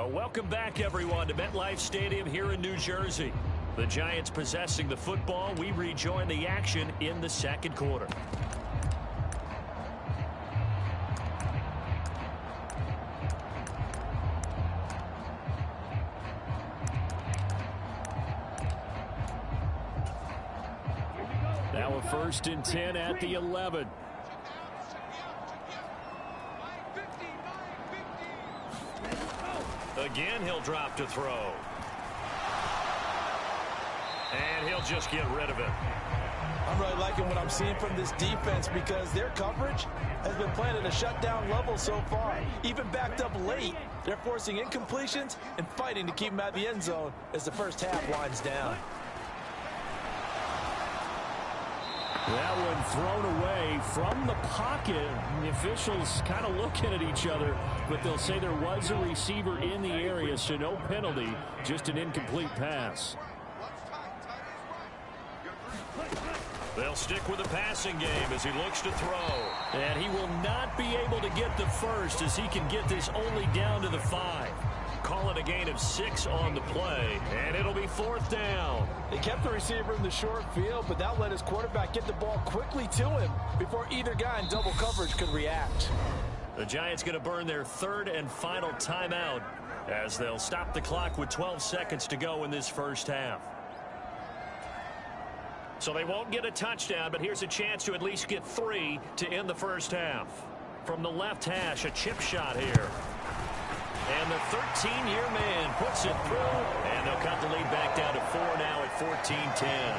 Welcome back, everyone, to MetLife Stadium here in New Jersey. The Giants possessing the football. We rejoin the action in the second quarter. Now a 1st and 10 at the 11. Again, he'll drop to throw. And he'll just get rid of it. I'm really liking what I'm seeing from this defense because their coverage has been playing at a shutdown level so far. Even backed up late, they're forcing incompletions and fighting to keep them out of the end zone as the first half winds down. That one thrown away from the pocket. The officials kind of looking at each other, but they'll say there was a receiver in the area, so no penalty, just an incomplete pass. They'll stick with the passing game as he looks to throw. And he will not be able to get the first as he can get this only down to the 5. Call it a gain of 6 on the play, and it'll be 4th down. They kept the receiver in the short field, but that let his quarterback get the ball quickly to him before either guy in double coverage could react. The Giants going to burn their 3rd and final timeout as they'll stop the clock with 12 seconds to go in this first half. So they won't get a touchdown, but here's a chance to at least get 3 to end the first half. From the left hash, a chip shot here. And the 13-year man puts it through, and they'll cut the lead back down to 4 now at 14-10.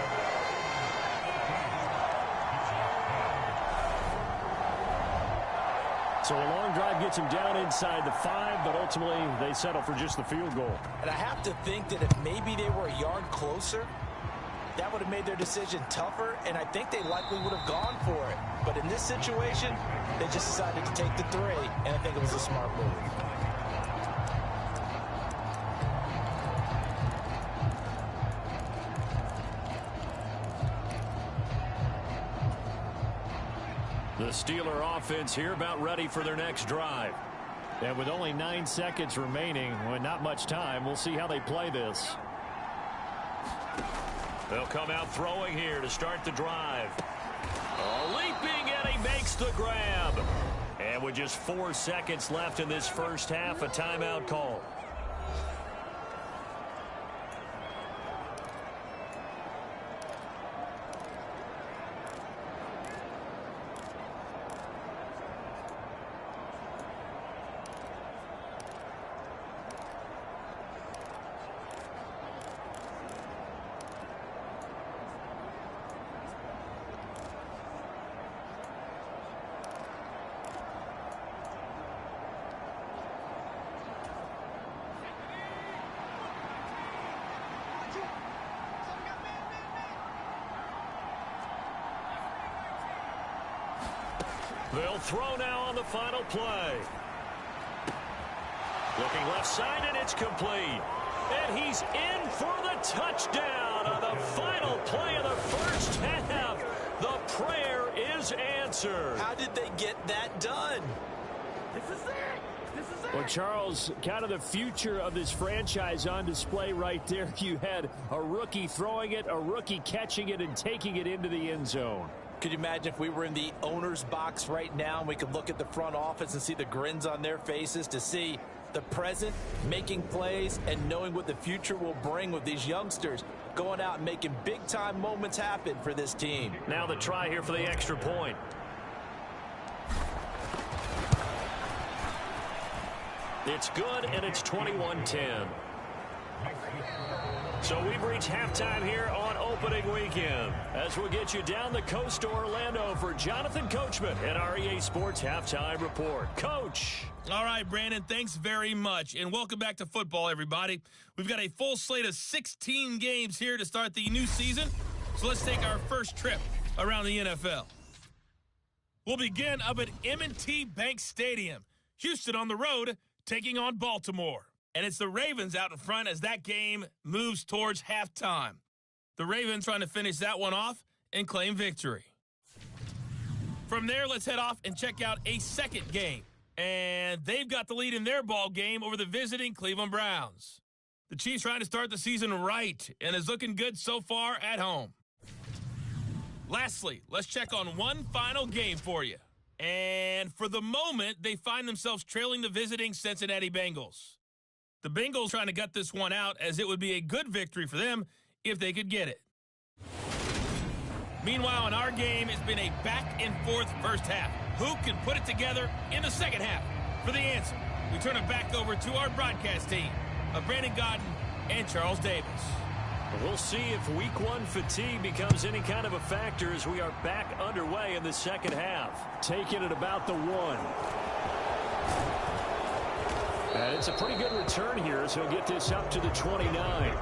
So a long drive gets him down inside the 5, but ultimately they settle for just the field goal. And I have to think that if maybe they were a yard closer, that would have made their decision tougher, and I think they likely would have gone for it. But in this situation, they just decided to take the 3, and I think it was a smart move. The Steeler offense here about ready for their next drive. And with only 9 seconds remaining, well, not much time, we'll see how they play this. They'll come out throwing here to start the drive. Oh, leaping, and he makes the grab. And with just 4 seconds left in this first half, a timeout call. They'll throw now on the final play. Looking left side, and it's complete. And he's in for the touchdown on the final play of the first half. The prayer is answered. How did they get that done? This is it. Well, Charles, kind of the future of this franchise on display right there. You had a rookie throwing it, a rookie catching it, and taking it into the end zone. Could you imagine if we were in the owner's box right now and we could look at the front office and see the grins on their faces, to see the present making plays and knowing what the future will bring with these youngsters going out and making big-time moments happen for this team. Now the try here for the extra point. It's good, and it's 21-10. So we've reached halftime here on opening weekend as we'll get you down the coast to Orlando for Jonathan Coachman and our EA Sports Halftime Report. Coach. All right, Brandon, thanks very much. And welcome back to football, everybody. We've got a full slate of 16 games here to start the new season. So let's take our first trip around the NFL. We'll begin up at M&T Bank Stadium. Houston on the road taking on Baltimore. And it's the Ravens out in front as that game moves towards halftime. The Ravens trying to finish that one off and claim victory. From there, let's head off and check out a second game and they've got the lead in their ball game over the visiting Cleveland Browns. The Chiefs trying to start the season right and is looking good so far at home. Lastly, let's check on one final game for you. And for the moment, they find themselves trailing the visiting Cincinnati Bengals. The Bengals trying to gut this one out, as it would be a good victory for them if they could get it. Meanwhile, in our game, it's been a back-and-forth first half. Who can put it together in the second half? For the answer, we turn it back over to our broadcast team of Brandon Godden and Charles Davis. We'll see if week one fatigue becomes any kind of a factor as we are back underway in the second half. Taking it about the 1. And it's a pretty good return here, so he'll get this up to the 29.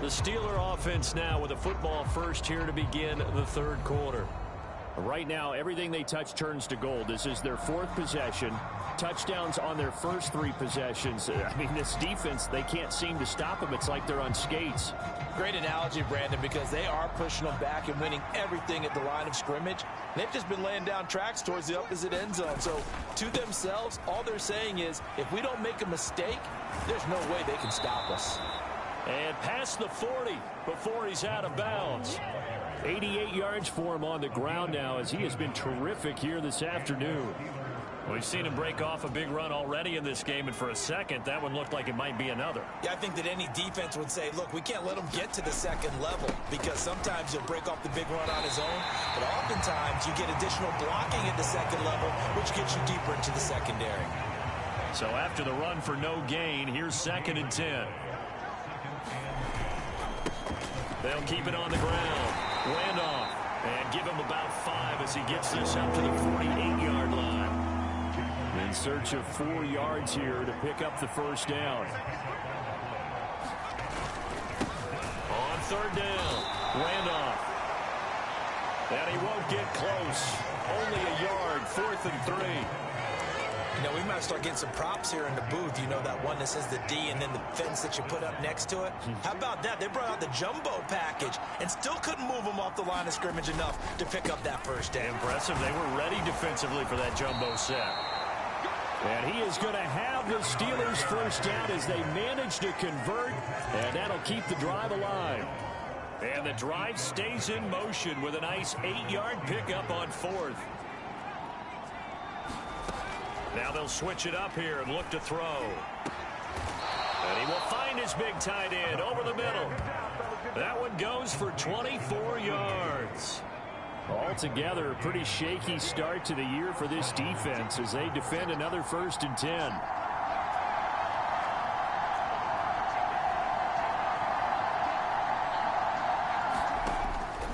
The Steeler offense now with a football first here to begin the third quarter. Right now, everything they touch turns to gold. This is their 4th possession. Touchdowns on their first 3 possessions. I mean, this defense, they can't seem to stop them. It's like they're on skates. Great analogy, Brandon, because they are pushing them back and winning everything at the line of scrimmage. They've just been laying down tracks towards the opposite end zone. So, to themselves, all they're saying is, if we don't make a mistake, there's no way they can stop us. And past the 40 before he's out of bounds. 88 yards for him on the ground now, as he has been terrific here this afternoon. We've seen him break off a big run already in this game, and for a second, that one looked like it might be another. Yeah, I think that any defense would say, look, we can't let him get to the second level, because sometimes he'll break off the big run on his own, but oftentimes you get additional blocking at the second level, which gets you deeper into the secondary. So after the run for no gain, here's 2nd and 10. They'll keep it on the ground. Randolph, and give him about 5 as he gets this up to the 48-yard line. In search of 4 yards here to pick up the first down. On 3rd down, Randolph. And he won't get close. Only a yard, 4th and 3. You know, we might start getting some props here in the booth. You know, that one that says the D and then the fence that you put up next to it. How about that? They brought out the jumbo package and still couldn't move them off the line of scrimmage enough to pick up that first down. Impressive. They were ready defensively for that jumbo set. And he is going to have the Steelers first down as they manage to convert, and that'll keep the drive alive. And the drive stays in motion with a nice 8-yard pickup on 4th. Now they'll switch it up here and look to throw. And he will find his big tight end over the middle. That one goes for 24 yards. Altogether, a pretty shaky start to the year for this defense as they defend another 1st and 10.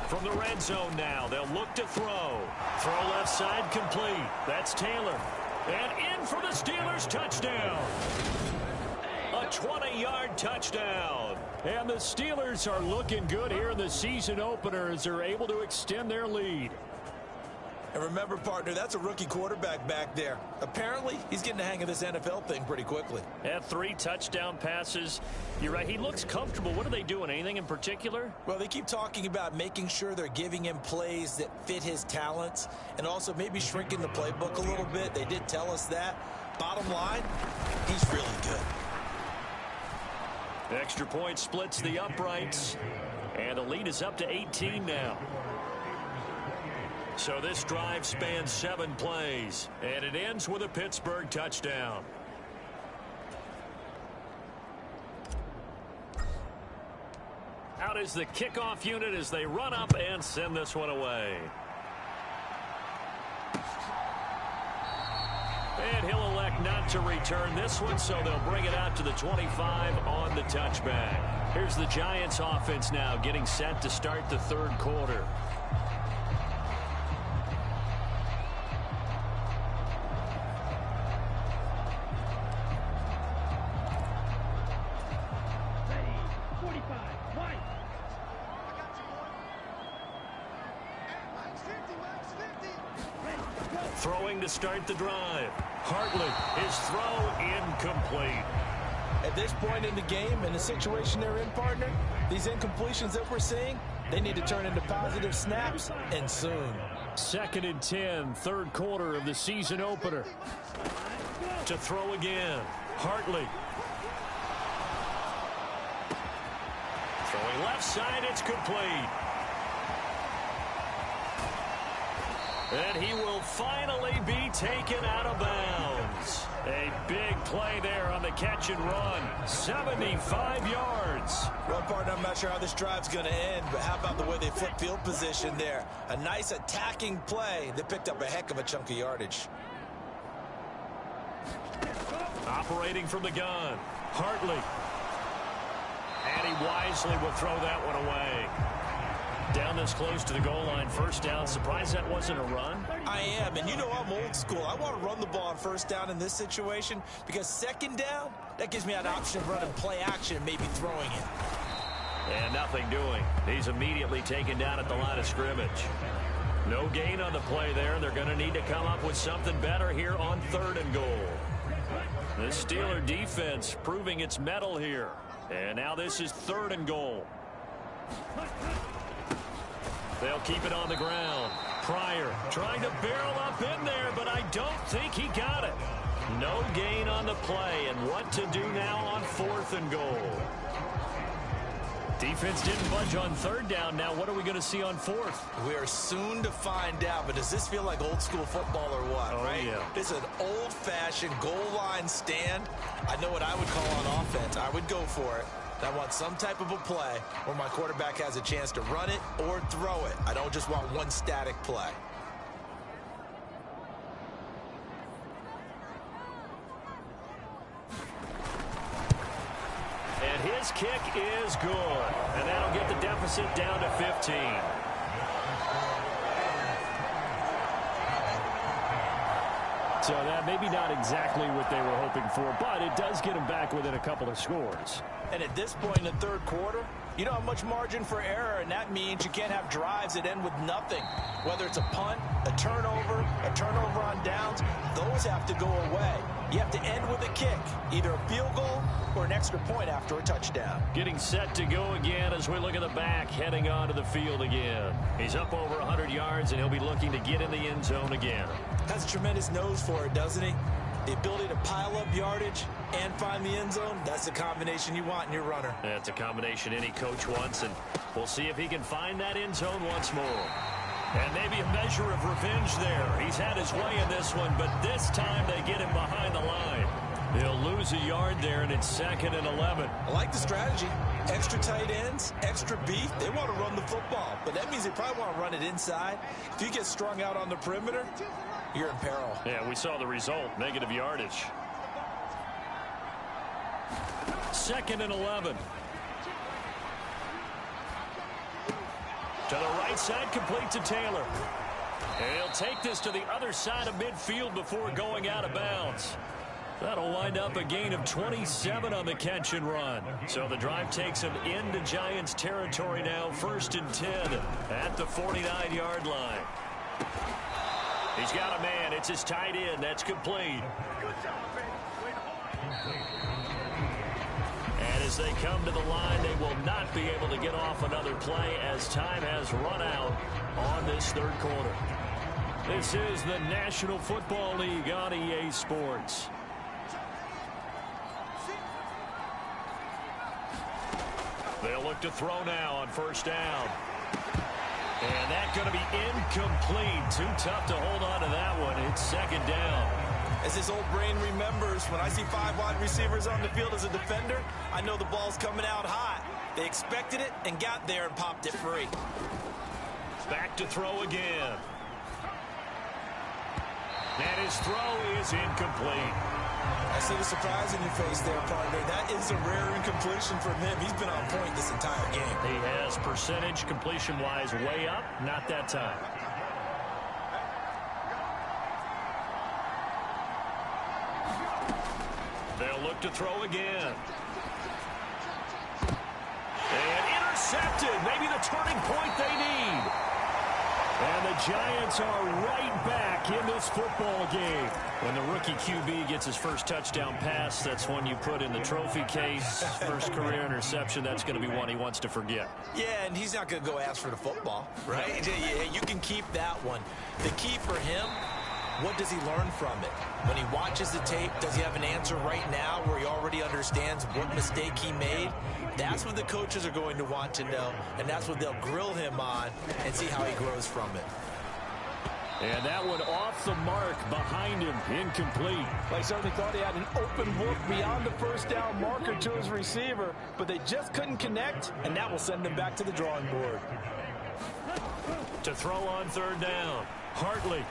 From the red zone now, they'll look to throw. Throw left side complete. That's Taylor. And in for the Steelers touchdown. A 20-yard touchdown. And the Steelers are looking good here in the season opener as they're able to extend their lead. And remember, partner, that's a rookie quarterback back there. Apparently, he's getting the hang of this NFL thing pretty quickly. Had 3 touchdown passes. You're right, he looks comfortable. What are they doing? Anything in particular? Well, they keep talking about making sure they're giving him plays that fit his talents and also maybe shrinking the playbook a little bit. They did tell us that. Bottom line, he's really good. Extra point splits the uprights, and the lead is up to 18 now. So this drive spans 7 plays, and it ends with a Pittsburgh touchdown. Out is the kickoff unit as they run up and send this one away. And he'll elect not to return this one, so they'll bring it out to the 25 on the touchback. Here's the Giants offense now getting set to start the third quarter. Throwing to start the drive. Hartley, his throw incomplete. At this point in the game, in the situation they're in, partner, these incompletions that we're seeing, they need to turn into positive snaps, and soon. 2nd and 10, third quarter of the season opener. To throw again, Hartley. Throwing left side, it's complete. And he will finally be taken out of bounds. A big play there on the catch and run. 75 yards. Well, partner, I'm not sure how this drive's going to end, but how about the way they flip field position there? A nice attacking play. They picked up a heck of a chunk of yardage. Operating from the gun, Hartley. And he wisely will throw that one away. Down this close to the goal line, first down. Surprised that wasn't a run? I am, and you know I'm old school. I want to run the ball on first down in this situation because second down, that gives me an option of running play action and maybe throwing it. And nothing doing. He's immediately taken down at the line of scrimmage. No gain on the play there. They're going to need to come up with something better here on 3rd and goal. The Steeler defense proving its mettle here. And now this is 3rd and goal. They'll keep it on the ground. Pryor trying to barrel up in there, but I don't think he got it. No gain on the play, and what to do now on 4th and goal. Defense didn't budge on 3rd down. Now what are we going to see on 4th? We are soon to find out, but does this feel like old school football or what, right? Yeah. This is an old-fashioned goal line stand. I know what I would call on offense. I would go for it. I want some type of a play where my quarterback has a chance to run it or throw it. I don't just want one static play. And his kick is good. And that'll get the deficit down to 15. So that maybe not exactly what they were hoping for, but it does get them back within a couple of scores. And at this point in the 3rd quarter, you don't have much margin for error, and that means you can't have drives that end with nothing. Whether it's a punt, a turnover on downs, those have to go away. You have to end with a kick, either a field goal or an extra point after a touchdown. Getting set to go again as we look at the back, heading onto the field again. He's up over 100 yards, and he'll be looking to get in the end zone again. Has a tremendous nose for it, doesn't he? The ability to pile up yardage and find the end zone, that's the combination you want in your runner. That's a combination any coach wants, and we'll see if he can find that end zone once more. And maybe a measure of revenge there. He's had his way in this one, but this time they get him behind the line. He'll lose a yard there, and it's 2nd and 11. I like the strategy. Extra tight ends, extra beef. They want to run the football, but that means they probably want to run it inside. If you get strung out on the perimeter, you're in peril. Yeah, we saw the result, negative yardage. 2nd and 11. To the right side, complete to Taylor. And he'll take this to the other side of midfield before going out of bounds. That'll wind up a gain of 27 on the catch and run. So the drive takes him into Giants territory now, 1st and 10 at the 49-yard line. He's got a man. It's his tight end. That's complete. And as they come to the line, they will not be able to get off another play as time has run out on this 3rd quarter. This is the National Football League on EA Sports. They'll look to throw now on 1st down. And that's going to be incomplete. Too tough to hold on to that one. It's 2nd down. As his old brain remembers, when I see 5 wide receivers on the field as a defender, I know the ball's coming out hot. They expected it and got there and popped it free. Back to throw again. And his throw is incomplete. I see the surprise in your face there, partner. That is a rare incompletion from him. He's been on point this entire game. He has percentage completion-wise way up. Not that time. They'll look to throw again. And intercepted. Maybe the turning point they need. And the Giants are right back in this football game. When the rookie QB gets his first touchdown pass, that's one you put in the trophy case. First career interception, that's going to be one he wants to forget. Yeah, and he's not going to go ask for the football, right? Yeah, you can keep that one. The key for him, what does he learn from it? When he watches the tape, does he have an answer right now where he already understands what mistake he made? That's what the coaches are going to want to know, and that's what they'll grill him on and see how he grows from it. And that one off the mark behind him, incomplete. They certainly thought he had an open look beyond the first down marker to his receiver, but they just couldn't connect, and that will send them back to the drawing board. To throw on third down, Hartley.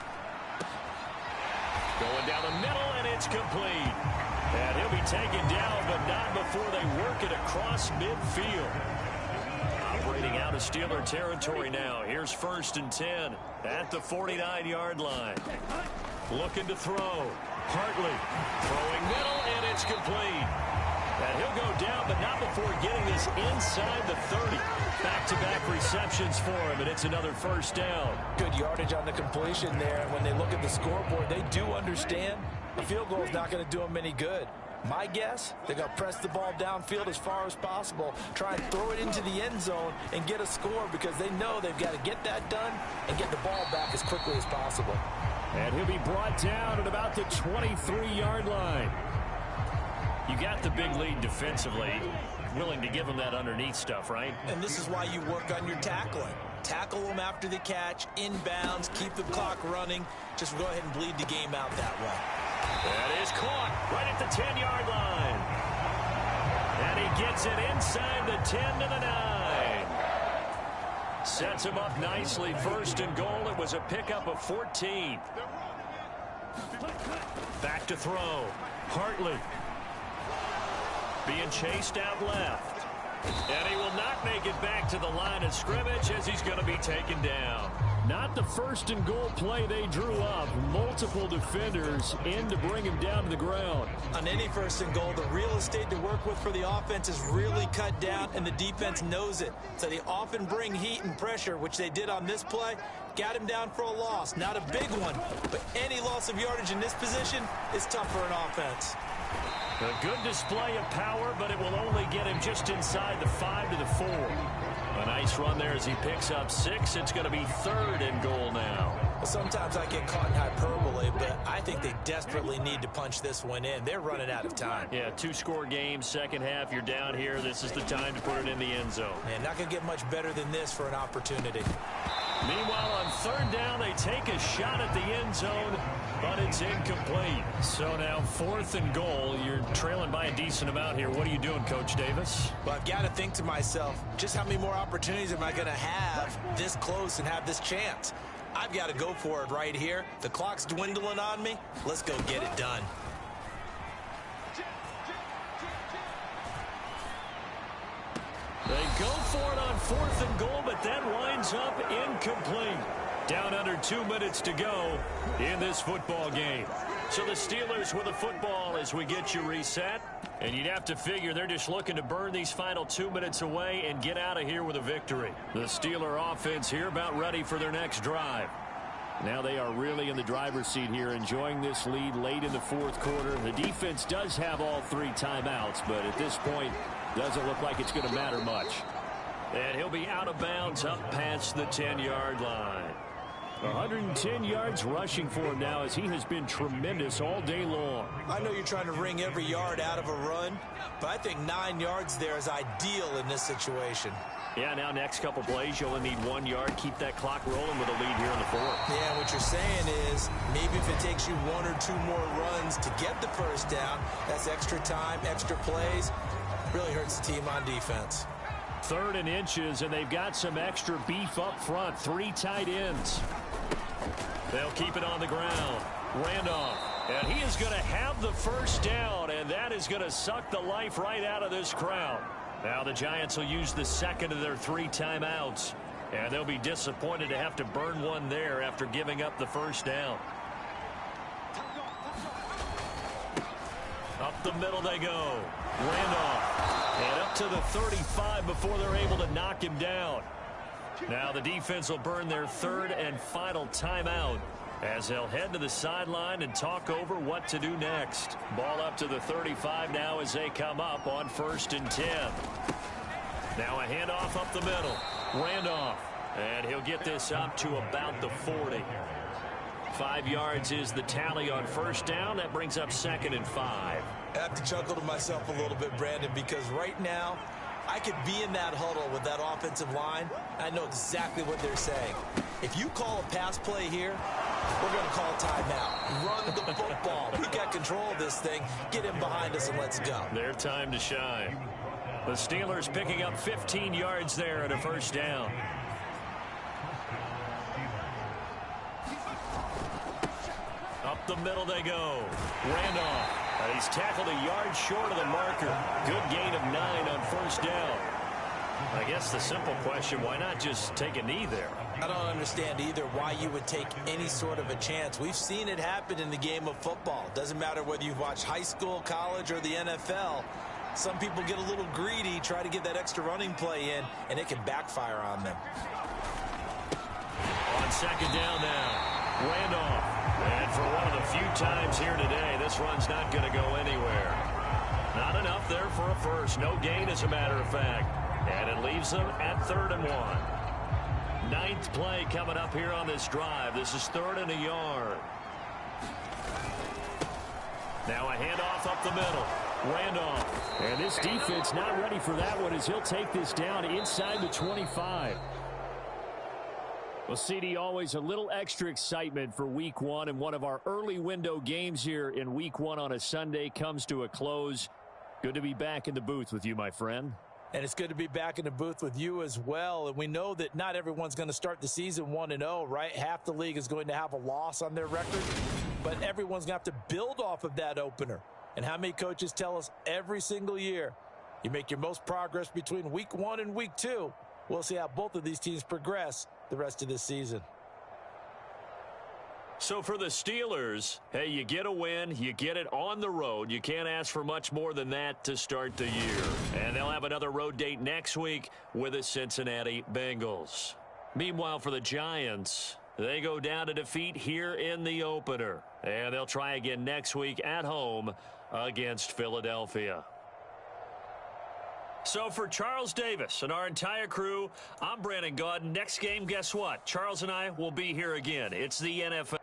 Going down the middle, and it's complete. And he'll be taken down, but not before they work it across midfield. Operating out of Steeler territory now. Here's 1st and 10 at the 49-yard line. Looking to throw. Hartley throwing middle, and it's complete. And he'll go down, but not before getting this inside the 30. Back-to-back receptions for him, and it's another first down. Good yardage on the completion there. When they look at the scoreboard, they do understand a field goal is not going to do them any good. My guess, they're going to press the ball downfield as far as possible, try and throw it into the end zone and get a score because they know they've got to get that done and get the ball back as quickly as possible. And he'll be brought down at about the 23-yard line. You got the big lead defensively, willing to give them that underneath stuff, right? And this is why you work on your tackling. Tackle them after the catch, inbounds, keep the clock running. Just go ahead and bleed the game out that way. That is caught right at the 10-yard line. And he gets it inside the 10 to the 9. Sets him up nicely. 1st and goal. It was a pickup of 14. Back to throw. Hartley. Being chased out left. And he will not make it back to the line of scrimmage as he's going to be taken down. Not the 1st and goal play they drew up. Multiple defenders in to bring him down to the ground. On any 1st and goal, the real estate to work with for the offense is really cut down, and the defense knows it. So they often bring heat and pressure, which they did on this play. Got him down for a loss. Not a big one, but any loss of yardage in this position is tough for an offense. A good display of power, but it will only get him just inside the 5 to the 4. A nice run there as he picks up 6. It's going to be 3rd and goal now. Well, sometimes I get caught in hyperbole, but I think they desperately need to punch this one in. They're running out of time. Yeah, 2-score game, second half. You're down here. This is the time to put it in the end zone. And not going to get much better than this for an opportunity. Meanwhile, on 3rd down, they take a shot at the end zone, but it's incomplete. So now 4th and goal. You're trailing by a decent amount here. What are you doing, Coach Davis? Well, I've got to think to myself, just how many more opportunities am I going to have this close and have this chance? I've got to go for it right here. The clock's dwindling on me. Let's go get it done. They go for it on 4th and goal, but that winds up incomplete. Down under 2 minutes to go in this football game. So the Steelers with the football as we get you reset. And you'd have to figure they're just looking to burn these final 2 minutes away and get out of here with a victory. The Steeler offense here about ready for their next drive. Now they are really in the driver's seat here, enjoying this lead late in the 4th quarter. The defense does have all 3 timeouts, but at this point, doesn't look like it's going to matter much. And he'll be out of bounds up past the 10-yard line. 110 yards rushing for him now as he has been tremendous all day long. I know you're trying to wring every yard out of a run, but I think 9 yards there is ideal in this situation. Yeah, now next couple plays, you only need 1 yard. Keep that clock rolling with a lead here in the 4th. Yeah, what you're saying is maybe if it takes you 1 or 2 more runs to get the first down, that's extra time, extra plays. Really hurts the team on defense. 3rd and inches, and they've got some extra beef up front. 3 tight ends. They'll keep it on the ground. Randolph, and he is going to have the first down, and that is going to suck the life right out of this crowd. Now the Giants will use the 2nd of their 3 timeouts, and they'll be disappointed to have to burn one there after giving up the first down. Up the middle they go. Randolph. And up to the 35 before they're able to knock him down. Now the defense will burn their third and final timeout as they'll head to the sideline and talk over what to do next. Ball up to the 35 now as they come up on 1st and 10. Now a handoff up the middle. Randolph. And he'll get this up to about the 40. 5 yards is the tally on 1st down. That brings up 2nd and 5. I have to chuckle to myself a little bit, Brandon, because right now I could be in that huddle with that offensive line. I know exactly what they're saying. If you call a pass play here, we're going to call a timeout. Run the football. We got control of this thing. Get him behind us and let's go. Their time to shine. The Steelers picking up 15 yards there at a 1st down. Up the middle they go. Randolph. And he's tackled a yard short of the marker. Good gain of 9 on 1st down. I guess the simple question, why not just take a knee there? I don't understand either why you would take any sort of a chance. We've seen it happen in the game of football. Doesn't matter whether you've watched high school, college, or the NFL. Some people get a little greedy, try to get that extra running play in, and it can backfire on them. On 2nd down now, Randolph. And for one of the few times here today, this run's not going to go anywhere. Not enough there for a first. No gain, as a matter of fact. And it leaves them at 3rd and 1. 9th play coming up here on this drive. This is 3rd and a yard. Now a handoff up the middle. Randolph. And this defense not ready for that one as he'll take this down inside the 25. Well, CD, always a little extra excitement for Week 1, and one of our early window games here in Week 1 on a Sunday comes to a close. Good to be back in the booth with you, my friend. And it's good to be back in the booth with you as well. And we know that not everyone's going to start the season 1-0, right? Half the league is going to have a loss on their record, but everyone's going to have to build off of that opener. And how many coaches tell us every single year, you make your most progress between Week 1 and Week 2. We'll see how both of these teams progress the rest of this season. So for the Steelers, hey, you get a win, you get it on the road. You can't ask for much more than that to start the year. And they'll have another road date next week with the Cincinnati Bengals. Meanwhile, for the Giants, they go down to defeat here in the opener. And they'll try again next week at home against Philadelphia. So for Charles Davis and our entire crew, I'm Brandon Gaudin. Next game, guess what? Charles and I will be here again. It's the NFL.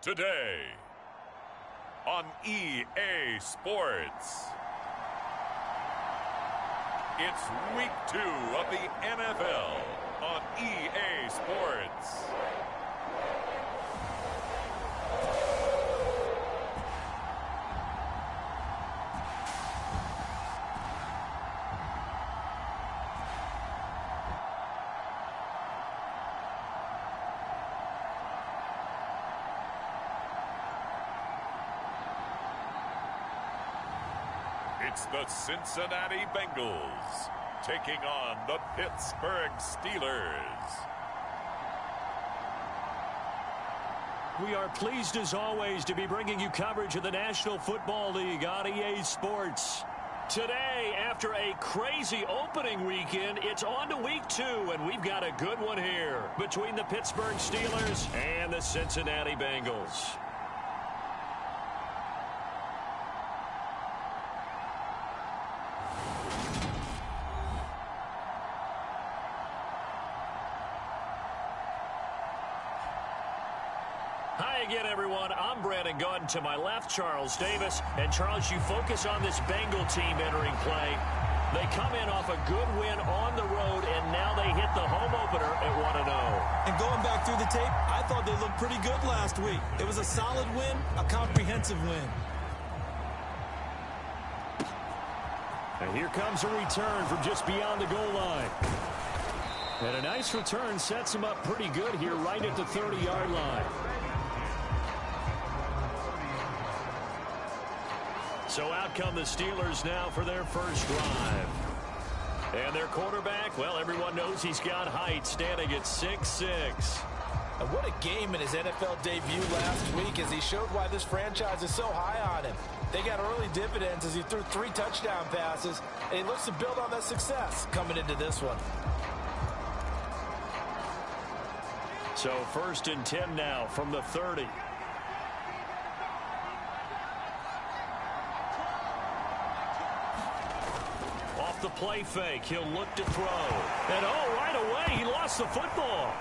Today on EA Sports. It's week 2 of the NFL on EA Sports. It's the Cincinnati Bengals taking on the Pittsburgh Steelers. We are pleased as always to be bringing you coverage of the National Football League on EA Sports. Today, after a crazy opening weekend, it's on to week 2, and we've got a good one here between the Pittsburgh Steelers and the Cincinnati Bengals. Hi again, everyone. I'm Brandon Gunn. To my left, Charles Davis. And, Charles, you focus on this Bengal team entering play. They come in off a good win on the road, and now they hit the home opener at 1-0. And going back through the tape, I thought they looked pretty good last week. It was a solid win, a comprehensive win. And here comes a return from just beyond the goal line. And a nice return sets him up pretty good here right at the 30-yard line. So out come the Steelers now for their first drive. And their quarterback, well, everyone knows he's got height, standing at 6'6". And what a game in his NFL debut last week as he showed why this franchise is so high on him. They got early dividends as he threw 3 touchdown passes, and he looks to build on that success coming into this one. So 1st and 10 now from the 30. Off the play fake, he'll look to throw. And oh, right away, he lost the football.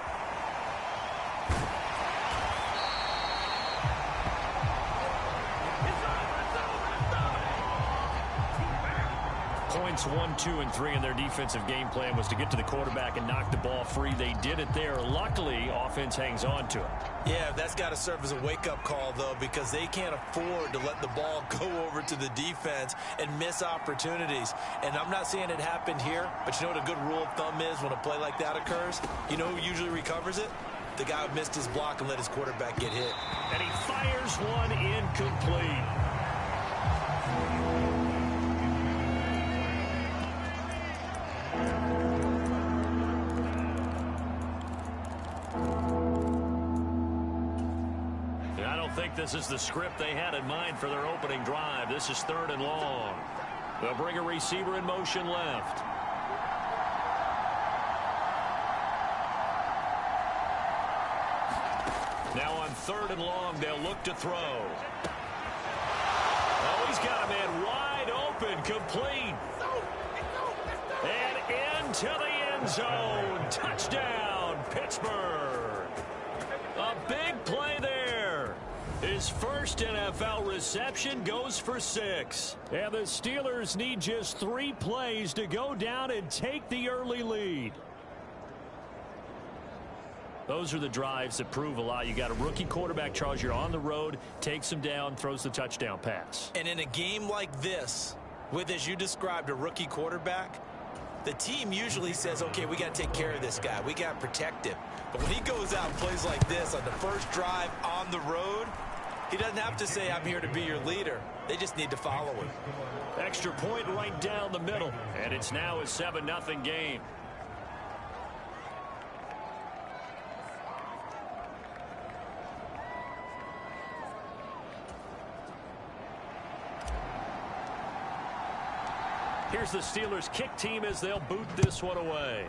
Points 1, 2, and 3 in their defensive game plan was to get to the quarterback and knock the ball free. They did it there. Luckily, offense hangs on to it. Yeah, that's got to serve as a wake-up call, though, because they can't afford to let the ball go over to the defense and miss opportunities. And I'm not saying it happened here, but you know what a good rule of thumb is when a play like that occurs? You know who usually recovers it? The guy who missed his block and let his quarterback get hit. And he fires one incomplete. This is the script they had in mind for their opening drive. This is 3rd and long. They'll bring a receiver in motion left. Now on 3rd and long, they'll look to throw. Oh, he's got a man wide open, complete. And into the end zone. Touchdown, Pittsburgh. A big play there. His first NFL reception goes for 6. And the Steelers need just 3 plays to go down and take the early lead. Those are the drives that prove a lot. You got a rookie quarterback, Charles. You're on the road, takes him down, throws the touchdown pass. And in a game like this, with, as you described, a rookie quarterback, the team usually says, okay, we got to take care of this guy. We got to protect him. But when he goes out and plays like this on the first drive on the road, he doesn't have to say, I'm here to be your leader. They just need to follow him. Extra point right down the middle. And it's now a 7-0 game. Here's the Steelers kick team as they'll boot this one away.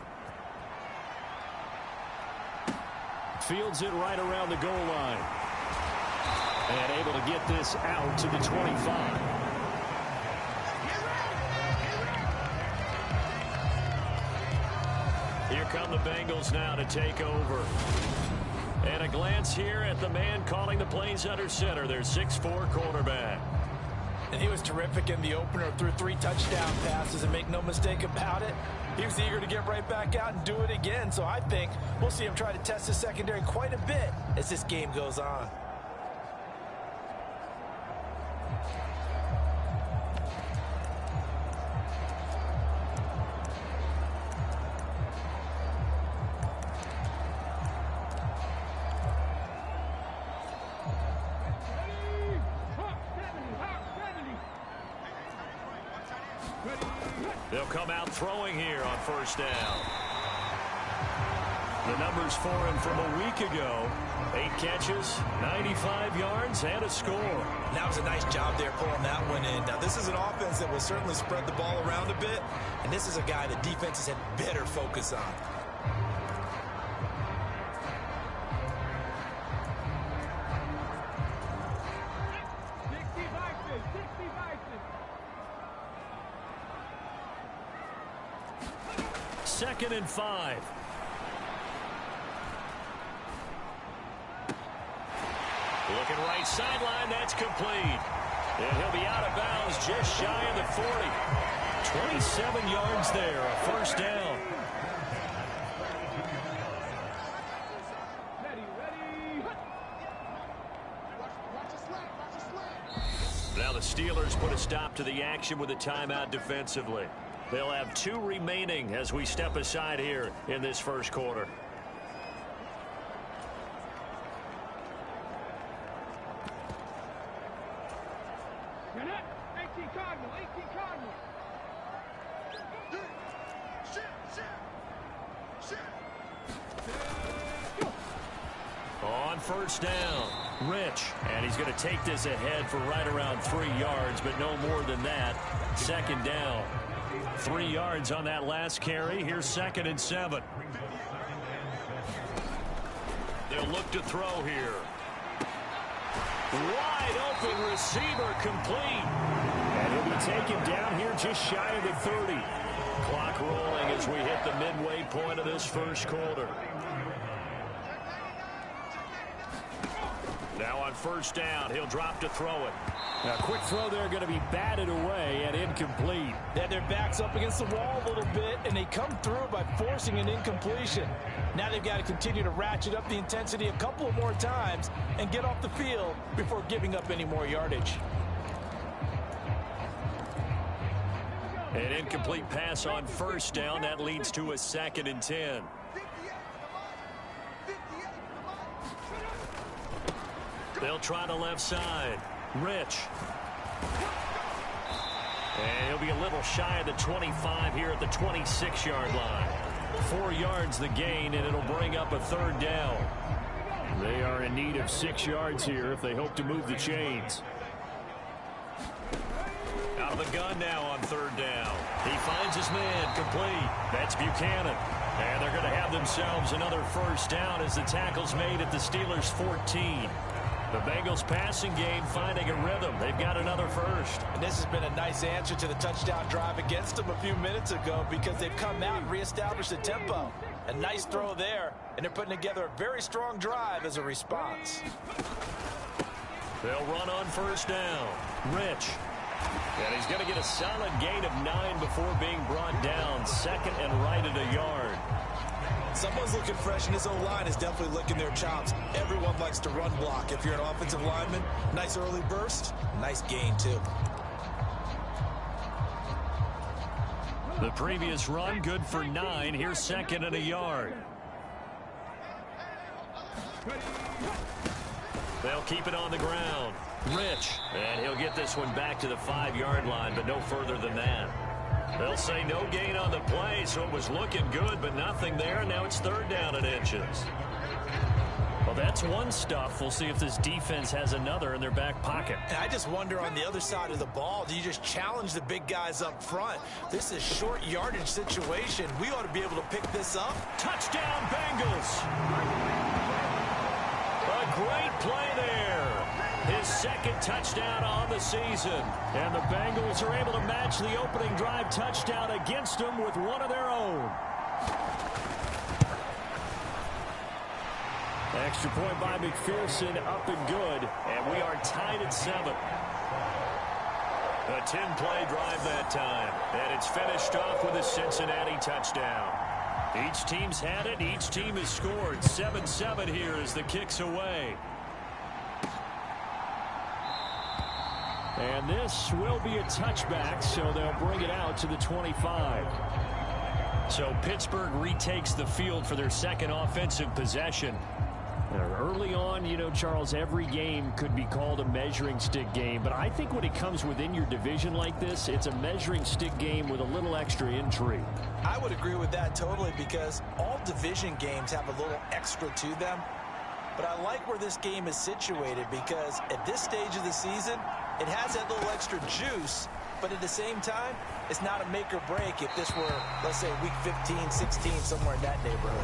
Fields it right around the goal line. And able to get this out to the 25. Here come the Bengals now to take over. And a glance here at the man calling the plays under center, their 6'4" quarterback. And he was terrific in the opener, threw 3 touchdown passes, and make no mistake about it, he was eager to get right back out and do it again. So I think we'll see him try to test the secondary quite a bit as this game goes on. They'll come out throwing here on first down. The numbers for him from a week ago: 8 catches, 95 yards, and a score. That was a nice job there pulling that one in. Now, this is an offense that will certainly spread the ball around a bit, and this is a guy that defenses had better focus on. Second and 5. Looking right sideline, that's complete. And he'll be out of bounds just shy of the 40. 27 yards there, a first down. Now the Steelers put a stop to the action with a timeout defensively. They'll have 2 remaining as we step aside here in this first quarter. On first down, Rich. And he's going to take this ahead for right around 3 yards, but no more than that. Second down. 3 yards on that last carry. Here's second and 7. They'll look to throw here. Wide open receiver, complete. And he'll be taken down here just shy of the 30. Clock rolling as we hit the midway point of this first quarter. Now on first down, he'll drop to throw it. Now, quick throw there, going to be batted away and incomplete. Then their backs up against the wall a little bit, and they come through by forcing an incompletion. Now they've got to continue to ratchet up the intensity a couple of more times and get off the field before giving up any more yardage. An incomplete pass on first down. That leads to a second and 10. They'll try the left side. Rich. And he'll be a little shy of the 25 here at the 26-yard line. 4 yards the gain, and it'll bring up a third down. They are in need of 6 yards here if they hope to move the chains. Out of the gun now on third down. He finds his man, complete. That's Buchanan. And they're going to have themselves another first down as the tackle's made at the Steelers' 14. The Bengals passing game finding a rhythm. They've got another first. And this has been a nice answer to the touchdown drive against them a few minutes ago because they've come out and reestablished the tempo. A nice throw there, and they're putting together a very strong drive as a response. They'll run on first down. Rich. And he's going to get a solid gain of 9 before being brought down. Second and right at a yard. Someone's looking fresh, and his O-line is definitely licking their chops. Everyone likes to run block. If you're an offensive lineman, nice early burst, nice gain, too. The previous run, good for 9. Here's second and a yard. They'll keep it on the ground. Rich. And he'll get this one back to the 5-yard line, but no further than that. They'll say no gain on the play, so it was looking good, but nothing there. And now it's third down and inches. Well, that's one stuff. We'll see if this defense has another in their back pocket. And I just wonder on the other side of the ball, do you just challenge the big guys up front? This is short yardage situation. We ought to be able to pick this up. Touchdown, Bengals. A great play there. His second touchdown on the season. And the Bengals are able to match the opening drive touchdown against them with one of their own. Extra point by McPherson, up and good. And we are tied at 7. A 10-play drive that time. And it's finished off with a Cincinnati touchdown. Each team's had it. Each team has scored. 7-7 here as the kick's away. And this will be a touchback, so they'll bring it out to the 25. So Pittsburgh retakes the field for their second offensive possession. Early on, you know, Charles, every game could be called a measuring stick game. But I think when it comes within your division like this, it's a measuring stick game with a little extra intrigue. I would agree with that totally, because all division games have a little extra to them. But I like where this game is situated, because at this stage of the season, it has that little extra juice. But at the same time, it's not a make or break if this were, let's say, week 15, 16, somewhere in that neighborhood.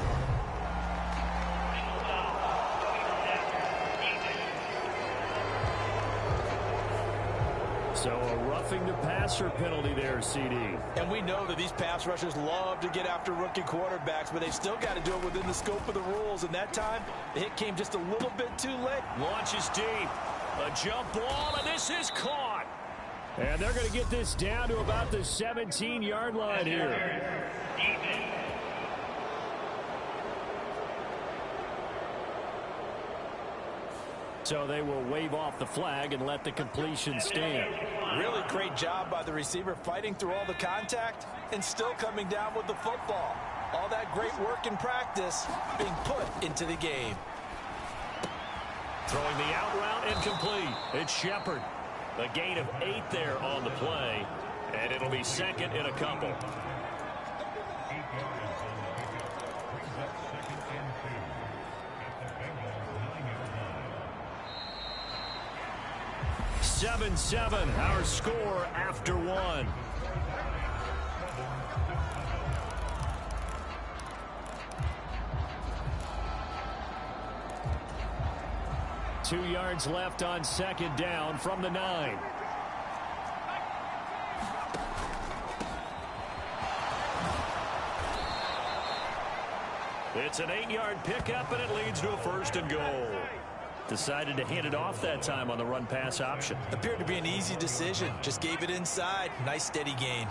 So a roughing the passer penalty there, CD. And we know that these pass rushers love to get after rookie quarterbacks, but they've still got to do it within the scope of the rules. And that time, the hit came just a little bit too late. Launches deep. A jump ball, and this is caught. And they're going to get this down to about the 17-yard line here. So they will wave off the flag and let the completion stand. Really great job by the receiver, fighting through all the contact and still coming down with the football. All that great work in practice being put into the game. Throwing the out route, incomplete. It's Shepard. A gain of 8 there on the play, and it'll be second in a couple. Seven, our score after 1. Two yards left on second down from the 9. It's an 8-yard pickup, and it leads to a first and goal. Decided to hand it off that time on the run-pass option. Appeared to be an easy decision. Just gave it inside. Nice steady gain.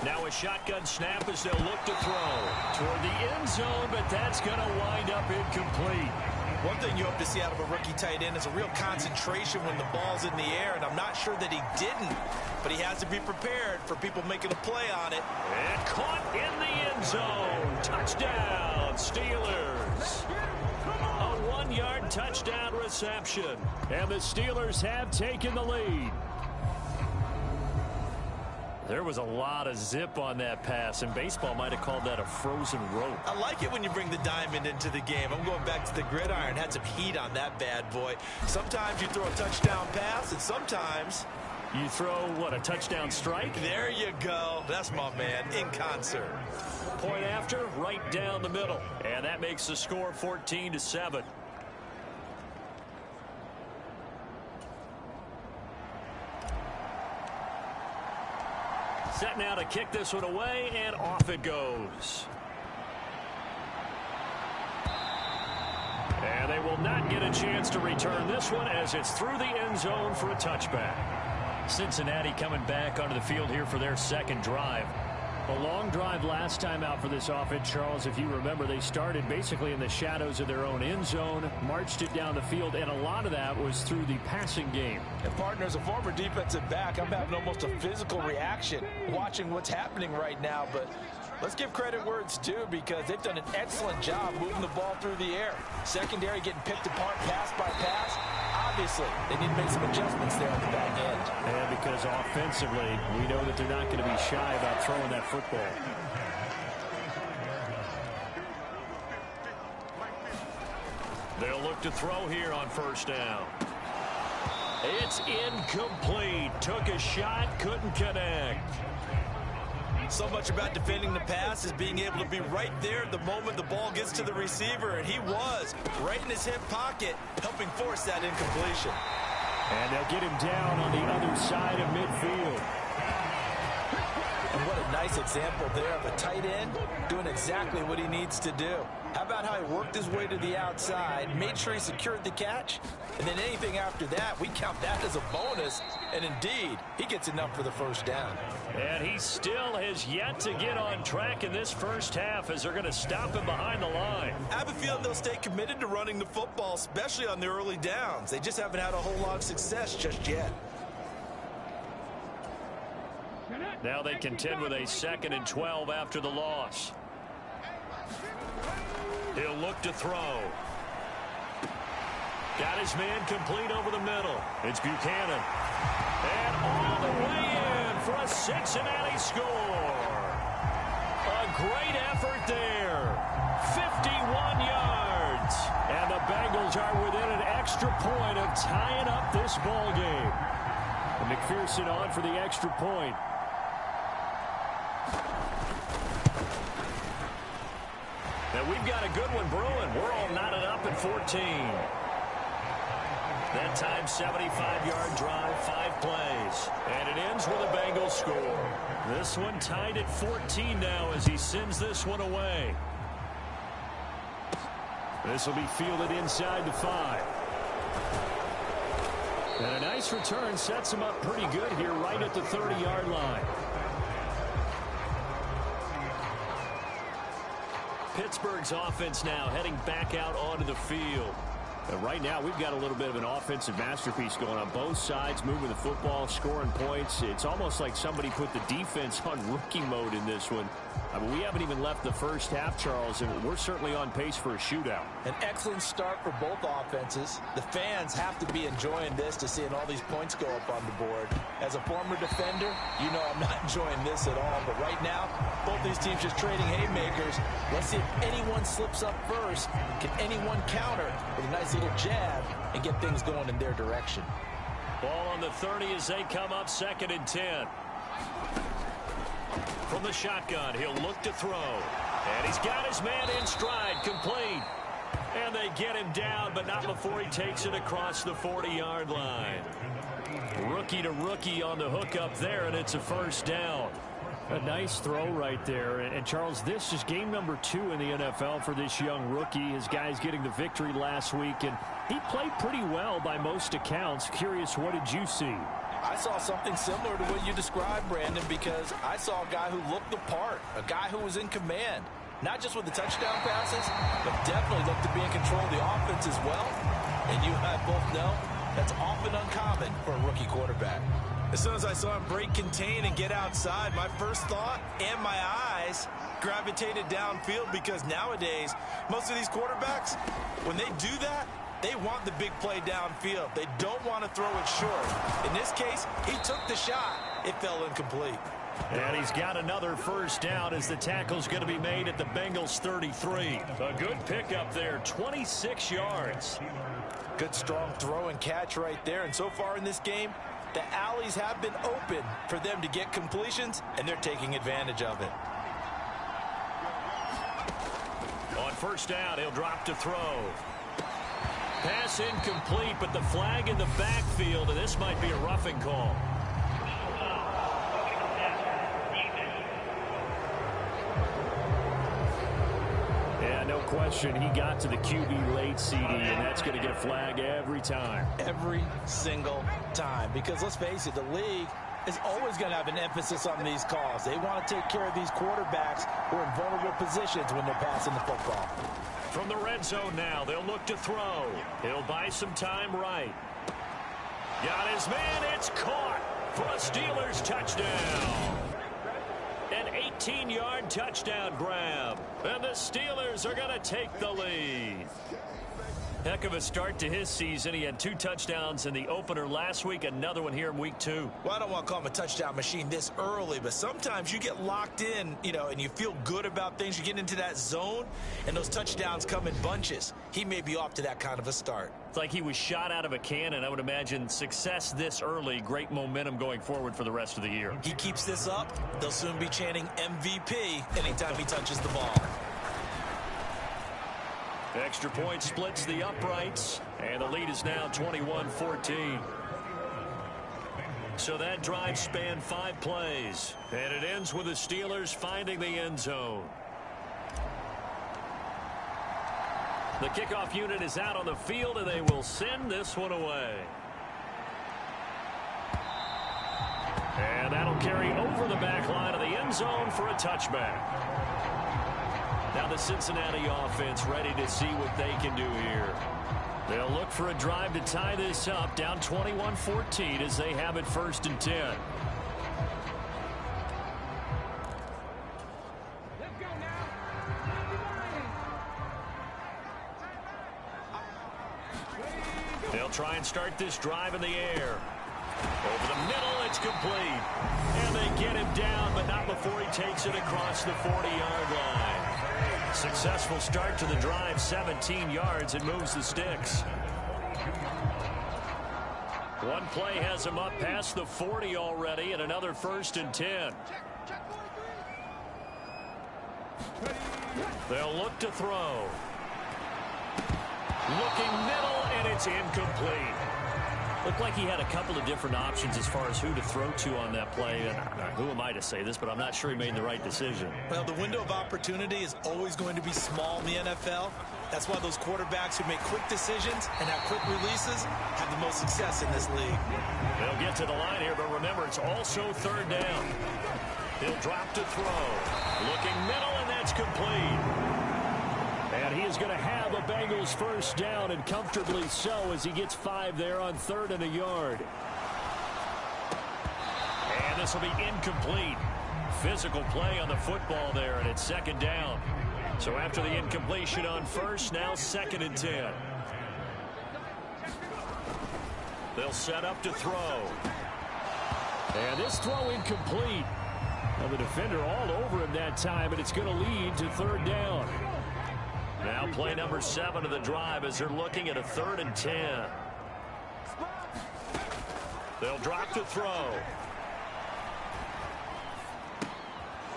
Now a shotgun snap as they'll look to throw toward the end zone, but that's going to wind up incomplete. One thing you hope to see out of a rookie tight end is a real concentration when the ball's in the air, and I'm not sure that he didn't, but he has to be prepared for people making a play on it. And caught in the end zone. Touchdown, Steelers. A 1-yard touchdown reception, and the Steelers have taken the lead. There was a lot of zip on that pass, and baseball might have called that a frozen rope. I like it when you bring the diamond into the game. I'm going back to the gridiron. Had some heat on that bad boy. Sometimes you throw a touchdown pass, and sometimes you throw, what, a touchdown strike? There you go. That's my man, in concert. Point after, right down the middle. And that makes the score 14-7. Set now to kick this one away, and off it goes. And they will not get a chance to return this one as it's through the end zone for a touchback. Cincinnati coming back onto the field here for their second drive. A long drive last time out for this offense, Charles. If you remember, they started basically in the shadows of their own end zone, marched it down the field, and a lot of that was through the passing game. And partner, as a former defensive back, I'm having almost a physical reaction watching what's happening right now. But let's give credit where it's due, because they've done an excellent job moving the ball through the air. Secondary getting picked apart pass by pass. Obviously, they need to make some adjustments there on the back end. And because offensively, we know that they're not going to be shy about throwing that football. They'll look to throw here on first down. It's incomplete. Took a shot, couldn't connect. So much about defending the pass is being able to be right there the moment the ball gets to the receiver, and he was right in his hip pocket, helping force that incompletion. And they'll get him down on the other side of midfield. And what a nice example there of a tight end doing exactly what he needs to do. How about how he worked his way to the outside, made sure he secured the catch, and then anything after that, we count that as a bonus. And indeed, he gets enough for the first down. And he still has yet to get on track in this first half as they're going to stop him behind the line. I have a feeling they'll stay committed to running the football, especially on the early downs. They just haven't had a whole lot of success just yet. Now they contend with a 2nd and 12 after the loss. He'll look to throw. Got his man complete over the middle. It's Buchanan. And all the way in for a Cincinnati score. A great effort there. 51 yards. And the Bengals are within an extra point of tying up this ball game. And McPherson on for the extra point. Now we've got a good one brewing. We're all knotted up at 14. That time, 75-yard drive, 5 plays. And it ends with a Bengals score. This one tied at 14 now as he sends this one away. This will be fielded inside the 5. And a nice return sets him up pretty good here right at the 30-yard line. Pittsburgh's offense now heading back out onto the field. And right now, we've got a little bit of an offensive masterpiece going on. Both sides moving the football, scoring points. It's almost like somebody put the defense on rookie mode in this one. I mean, we haven't even left the first half, Charles, and we're certainly on pace for a shootout. An excellent start for both offenses. The fans have to be enjoying this to seeing all these points go up on the board. As a former defender, you know I'm not enjoying this at all. But right now, both these teams just trading haymakers. Let's see if anyone slips up first. Can anyone counter with a nice little jab and get things going in their direction? Ball on the 30 as they come up 2nd and 10. From the shotgun, he'll look to throw. And he's got his man in stride, complete. And they get him down, but not before he takes it across the 40-yard line. Rookie to rookie on the hook up there, and it's a first down. A nice throw right there. And Charles, this is game number 2 in the NFL for this young rookie. His guys getting the victory last week, and he played pretty well by most accounts. Curious, what did you see? I saw something similar to what you described, Brandon, because I saw a guy who looked the part, a guy who was in command, not just with the touchdown passes, but definitely looked to be in control of the offense as well. And you and I both know that's often uncommon for a rookie quarterback. As soon as I saw him break contain and get outside, my first thought and my eyes gravitated downfield, because nowadays, most of these quarterbacks, when they do that, they want the big play downfield. They don't want to throw it short. In this case, he took the shot. It fell incomplete. And he's got another first down as the tackle's going to be made at the Bengals 33. A good pickup there, 26 yards. Good strong throw and catch right there. And so far in this game, the alleys have been open for them to get completions, and they're taking advantage of it. On first down, he'll drop to throw. Pass incomplete, but the flag in the backfield, and this might be a roughing call. Yeah, no question. He got to the QB late, CD, and that's going to get a flag every time. Every single time. Because let's face it, the league is always going to have an emphasis on these calls. They want to take care of these quarterbacks who are in vulnerable positions when they're passing the football. From the red zone now, they'll look to throw. He'll buy some time right. Got his man, it's caught for a Steelers touchdown. An 18-yard touchdown grab. And the Steelers are going to take the lead. Heck of a start to his season. He had 2 touchdowns in the opener last week, another one here in week 2. Well, I don't want to call him a touchdown machine this early, but sometimes you get locked in, and you feel good about things. You get into that zone, and those touchdowns come in bunches. He may be off to that kind of a start. It's like he was shot out of a cannon. I would imagine success this early, great momentum going forward for the rest of the year. He keeps this up, they'll soon be chanting MVP anytime he touches the ball. Extra point splits the uprights, and the lead is now 21-14. So that drive spanned 5 plays, and it ends with the Steelers finding the end zone. The kickoff unit is out on the field, and they will send this one away. And that'll carry over the back line of the end zone for a touchback. Now the Cincinnati offense ready to see what they can do here. They'll look for a drive to tie this up, down 21-14 as they have it 1st and 10. They'll try and start this drive in the air. Over the middle, it's complete. And they get him down, but not before he takes it across the 40-yard line. Successful start to the drive, 17 yards, and moves the sticks. One play has him up past the 40 already, and another 1st and 10. They'll look to throw. Looking middle, and it's incomplete. Looked like he had a couple of different options as far as who to throw to on that play. And who am I to say this, but I'm not sure he made the right decision. Well, the window of opportunity is always going to be small in the NFL. That's why those quarterbacks who make quick decisions and have quick releases have the most success in this league. They'll get to the line here, but remember, it's also 3rd down. He'll drop to throw. Looking middle, and that's complete. And he is going to have a Bengals 1st down, and comfortably so, as he gets 5 there on 3rd and a yard. And this will be incomplete. Physical play on the football there, and it's 2nd down. So after the incompletion on 1st, now 2nd and 10. They'll set up to throw. And this throw incomplete. Now the defender all over him that time, and it's going to lead to 3rd down. Now play number 7 of the drive as they're looking at a 3rd and 10. They'll drop to throw.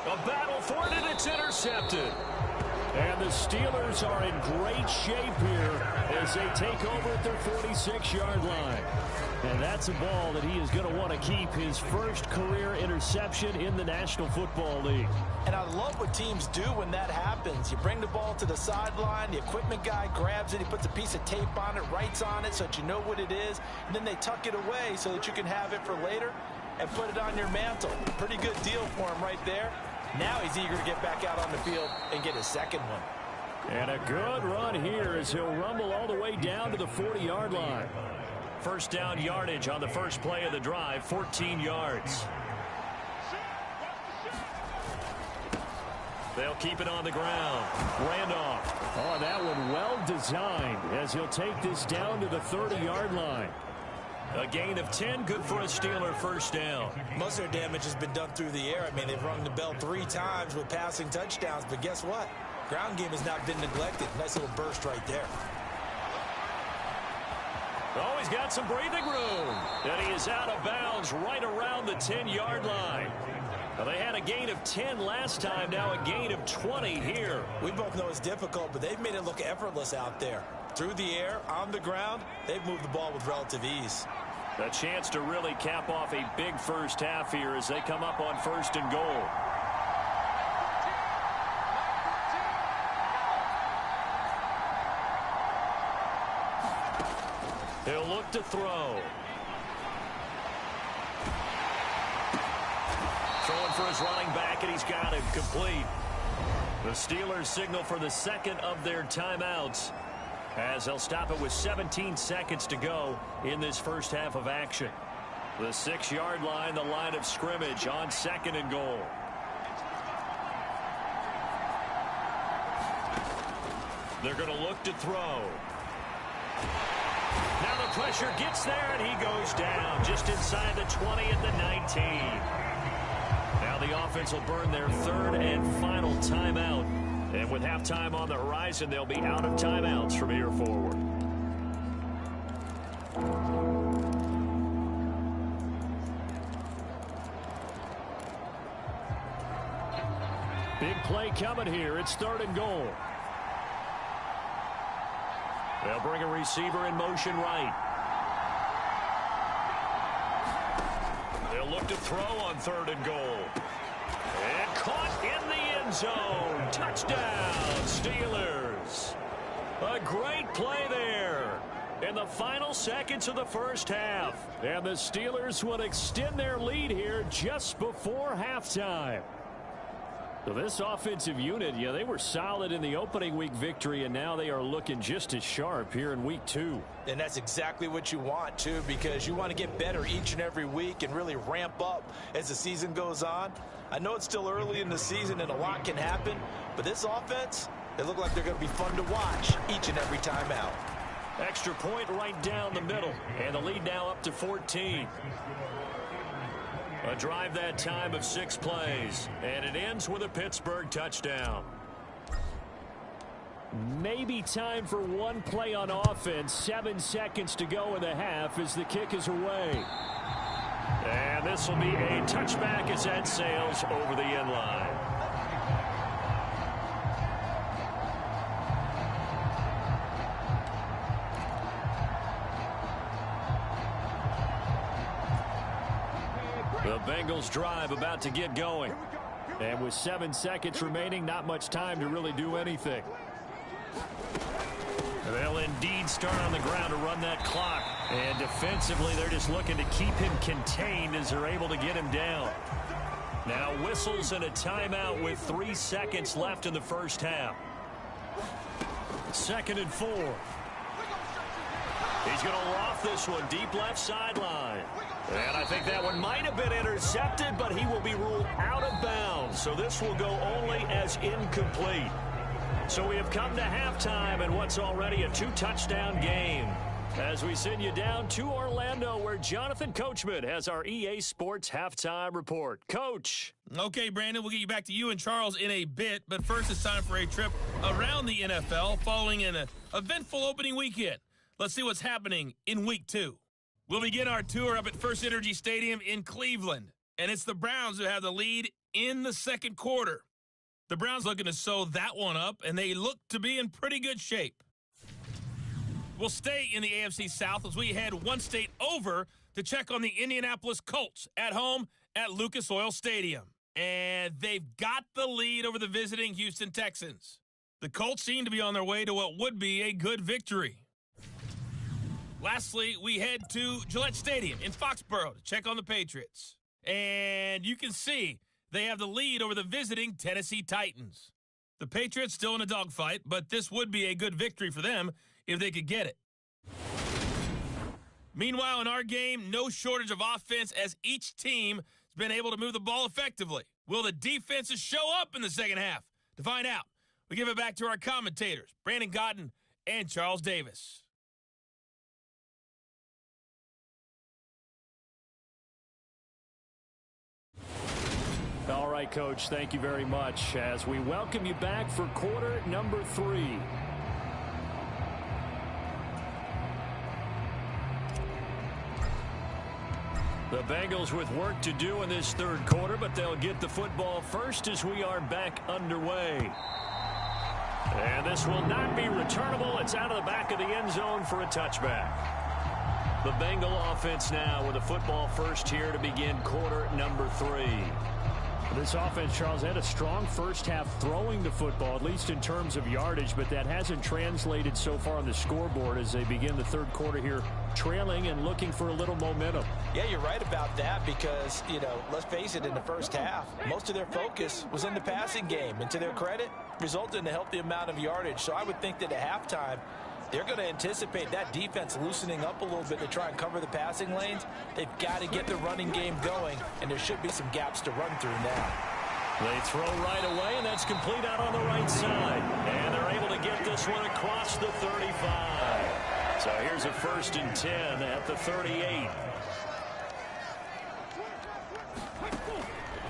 A battle for it, and it's intercepted. And the Steelers are in great shape here as they take over at their 46-yard line. And that's a ball that he is going to want to keep, his 1st career interception in the National Football League. And I love what teams do when that happens. You bring the ball to the sideline, the equipment guy grabs it, he puts a piece of tape on it, writes on it so that you know what it is, and then they tuck it away so that you can have it for later and put it on your mantle. Pretty good deal for him right there. Now he's eager to get back out on the field and get his 2nd one. And a good run here as he'll rumble all the way down to the 40-yard line. 1st down yardage on the 1st play of the drive, 14 yards. They'll keep it on the ground. Randolph. Oh, that one well designed as he'll take this down to the 30-yard line. A gain of 10, good for a Steeler 1st down. Most of their damage has been done through the air. I mean, they've rung the bell 3 times with passing touchdowns, but guess what? Ground game has not been neglected. Nice little burst right there. Oh, he's got some breathing room. And he is out of bounds right around the 10-yard line. Now, they had a gain of 10 last time, now a gain of 20 here. We both know it's difficult, but they've made it look effortless out there. Through the air, on the ground, they've moved the ball with relative ease. A chance to really cap off a big 1st half here as they come up on 1st and goal. He'll look to throw. Throwing for his running back, and he's got it complete. The Steelers signal for the 2nd of their timeouts as they'll stop it with 17 seconds to go in this 1st half of action. The 6-yard line, the line of scrimmage on 2nd and goal. They're going to look to throw. Now the pressure gets there, and he goes down just inside the 20 at the 19. Now the offense will burn their 3rd and final timeout. And with halftime on the horizon, they'll be out of timeouts from here forward. Big play coming here. It's 3rd and goal. They'll bring a receiver in motion right. They'll look to throw on 3rd and goal. And caught in the end zone. Touchdown, Steelers. A great play there in the final seconds of the first half. And the Steelers would extend their lead here just before halftime. So this offensive unit, they were solid in the opening week victory, and now they are looking just as sharp here in week 2. And that's exactly what you want, too, because you want to get better each and every week and really ramp up as the season goes on. I know it's still early in the season and a lot can happen, but this offense, they look like they're going to be fun to watch each and every time out. Extra point right down the middle, and the lead now up to 14. A drive that time of 6 plays, and it ends with a Pittsburgh touchdown. Maybe time for one play on offense. 7 seconds to go in the half as the kick is away. And this will be a touchback as that sails over the end line. The Bengals drive about to get going. And with 7 seconds remaining, not much time to really do anything. They'll indeed start on the ground to run that clock. And defensively, they're just looking to keep him contained as they're able to get him down. Now whistles and a timeout with 3 seconds left in the first half. 2nd and 4. He's going to loft this one deep left sideline. And I think that one might have been intercepted, but he will be ruled out of bounds. So this will go only as incomplete. So we have come to halftime in what's already a 2-touchdown game. As we send you down to Orlando, where Jonathan Coachman has our EA Sports halftime report. Coach. Okay, Brandon, we'll get you back to you and Charles in a bit. But first, it's time for a trip around the NFL following an eventful opening weekend. Let's see what's happening in week 2. We'll begin our tour up at First Energy Stadium in Cleveland. And it's the Browns who have the lead in the second quarter. The Browns looking to sew that one up, and they look to be in pretty good shape. We'll stay in the AFC South as we head one state over to check on the Indianapolis Colts at home at Lucas Oil Stadium. And they've got the lead over the visiting Houston Texans. The Colts seem to be on their way to what would be a good victory. Lastly, we head to Gillette Stadium in Foxborough to check on the Patriots. And you can see they have the lead over the visiting Tennessee Titans. The Patriots still in a dogfight, but this would be a good victory for them if they could get it. Meanwhile, in our game, no shortage of offense as each team has been able to move the ball effectively. Will the defenses show up in the second half? To find out, we give it back to our commentators, Brandon Cotton and Charles Davis. All right, Coach, thank you very much as we welcome you back for quarter number 3. The Bengals with work to do in this third quarter, but they'll get the football first as we are back underway. And this will not be returnable. It's out of the back of the end zone for a touchback. The Bengal offense now with the football first here to begin quarter number 3. This offense, Charles, had a strong first half throwing the football, at least in terms of yardage, but that hasn't translated so far on the scoreboard as they begin the third quarter here trailing and looking for a little momentum. Yeah, you're right about that because, let's face it, in the first half, most of their focus was in the passing game. And to their credit, resulted in a healthy amount of yardage. So I would think that at halftime, they're going to anticipate that defense loosening up a little bit to try and cover the passing lanes. They've got to get the running game going, and there should be some gaps to run through now. They throw right away, and that's complete out on the right side. And they're able to get this one across the 35. So here's a 1st and 10 at the 38.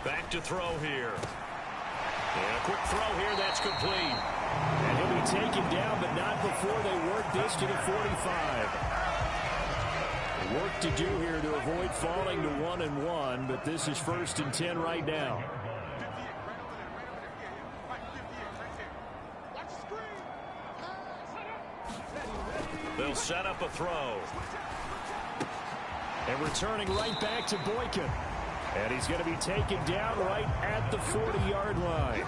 Back to throw here. And a quick throw here, that's complete. And he'll be taken down, but not before they work this to the 45. Work to do here to avoid falling to 1-1, but this is 1st and 10 right now. They'll set up a throw. And returning right back to Boykin. And he's going to be taken down right at the 40-yard line.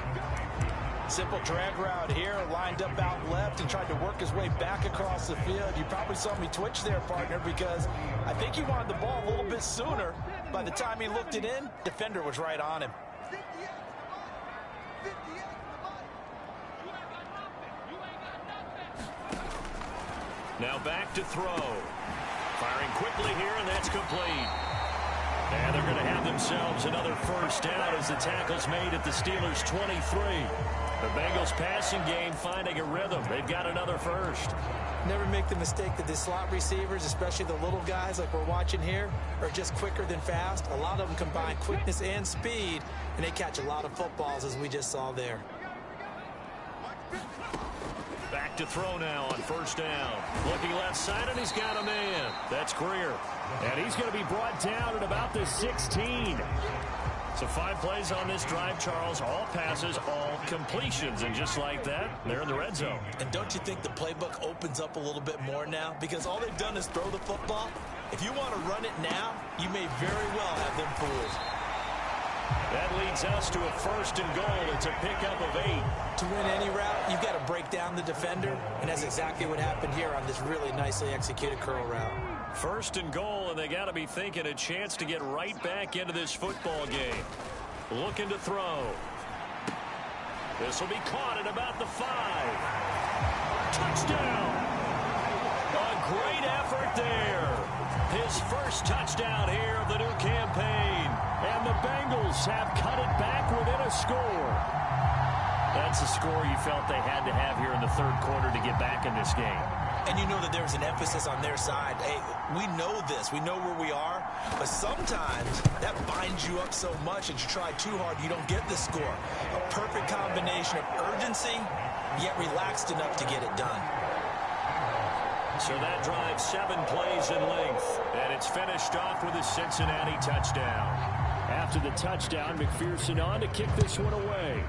Simple drag route here, lined up out left and tried to work his way back across the field. You probably saw me twitch there, partner, because I think he wanted the ball a little bit sooner. By the time he looked it in, defender was right on him. Now back to throw. Firing quickly here, and that's complete. And they're going to have themselves another first down as the tackle's made at the Steelers' 23. The Bengals passing game finding a rhythm. They've got another first. Never make the mistake that the slot receivers, especially the little guys like we're watching here, are just quicker than fast. A lot of them combine quickness and speed, and they catch a lot of footballs, as we just saw there. Back to throw now on first down. Looking left side, and he's got a man. That's Greer. And he's going to be brought down at about the 16. So 5 plays on this drive, Charles. All passes, all completions. And just like that, they're in the red zone. And don't you think the playbook opens up a little bit more now? Because all they've done is throw the football. If you want to run it now, you may very well have them fooled. That leads us to a first and goal. It's a pickup of 8. To win any route, you've got to break down the defender, and that's exactly what happened here on this really nicely executed curl route. First and goal, and they got to be thinking a chance to get right back into this football game. Looking to throw. This will be caught at about the 5. Touchdown! A great effort there. His first touchdown here of the new campaign. And the Bengals have cut it back within a score. That's a score you felt they had to have here in the third quarter to get back in this game. And you know that there's an emphasis on their side. Hey, we know this. We know where we are. But sometimes that binds you up so much that you try too hard, you don't get the score. A perfect combination of urgency, yet relaxed enough to get it done. So that drives 7 plays in length. And it's finished off with a Cincinnati touchdown. After the touchdown, McPherson on to kick this one away.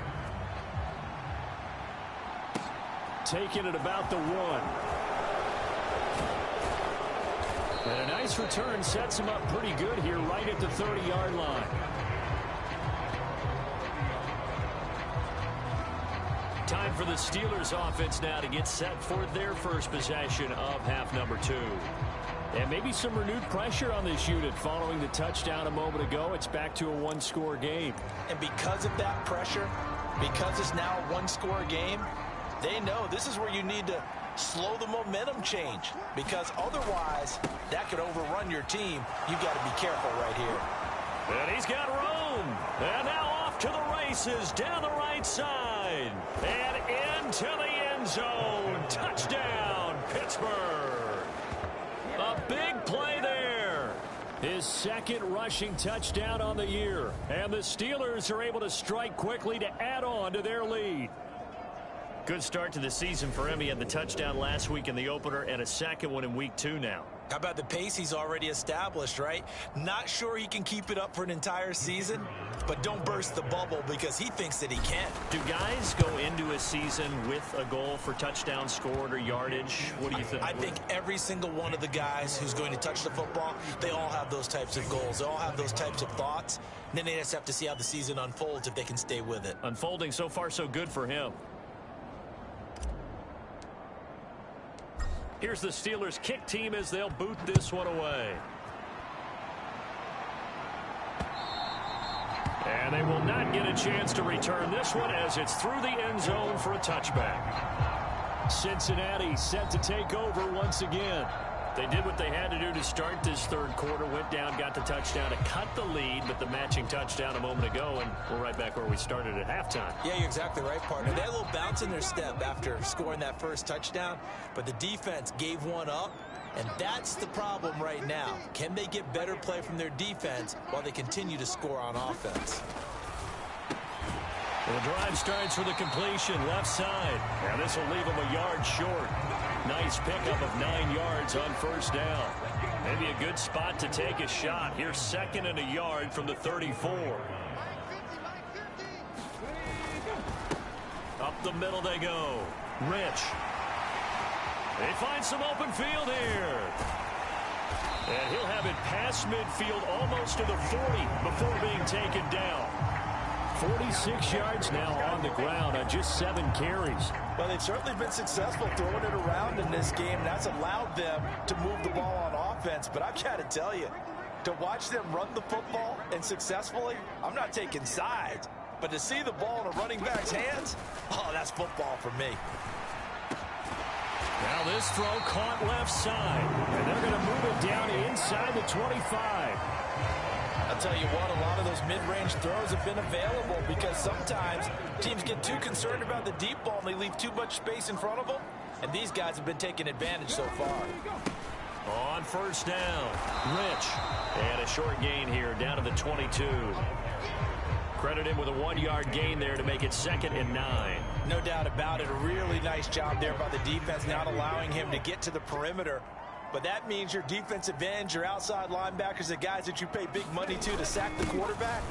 Taking it about the 1. And a nice return sets him up pretty good here right at the 30-yard line. Time for the Steelers offense now to get set for their first possession of half number 2. And maybe some renewed pressure on this unit following the touchdown a moment ago. It's back to a 1-score game. And because of that pressure, because it's now a 1-score game, they know this is where you need to slow the momentum change, because otherwise that could overrun your team. You've got to be careful right here. And he's got room. And now off to the races down the right side. And into the end zone. Touchdown, Pittsburgh. A big play there. His second rushing touchdown on the year. And the Steelers are able to strike quickly to add on to their lead. Good start to the season for him. He had the touchdown last week in the opener and a second one in week 2 now. How about the pace he's already established, right? Not sure he can keep it up for an entire season, but don't burst the bubble because he thinks that he can. Do guys go into a season with a goal for touchdown scored or yardage? What do you think? I think every single one of the guys who's going to touch the football, they all have those types of goals. They all have those types of thoughts. And then they just have to see how the season unfolds if they can stay with it. Unfolding so far so good for him. Here's the Steelers kick team as they'll boot this one away. And they will not get a chance to return this one as it's through the end zone for a touchback. Cincinnati set to take over once again. They did what they had to do to start this third quarter. Went down, got the touchdown to cut the lead, but the matching touchdown a moment ago, and we're right back where we started at halftime. Yeah, you're exactly right, partner. They had a little bounce in their step after scoring that first touchdown, but the defense gave one up, and that's the problem right now. Can they get better play from their defense while they continue to score on offense? Well, the drive starts with a completion left side. Now this will leave them a yard short. Nice pickup of 9 yards on first down. Maybe a good spot to take a shot. Here's 2nd and a yard from the 34. Up the middle they go. Rich. They find some open field here. And he'll have it past midfield almost to the 40 before being taken down. 46 yards now on the ground on just 7 carries. Well, they've certainly been successful throwing it around in this game. That's allowed them to move the ball on offense. But I've got to tell you, to watch them run the football and successfully, I'm not taking sides. But to see the ball in a running back's hands, oh, that's football for me. Now this throw caught left side. And they're going to move it down inside the 25. I'll tell you what, a lot of those mid-range throws have been available because sometimes teams get too concerned about the deep ball and they leave too much space in front of them. And these guys have been taking advantage so far. On first down, Rich. And a short gain here down to the 22. Credit him with a 1-yard gain there to make it 2nd and 9. No doubt about it. A really nice job there by the defense, not allowing him to get to the perimeter. But that means your defensive ends, your outside linebackers, the guys that you pay big money to sack the quarterback,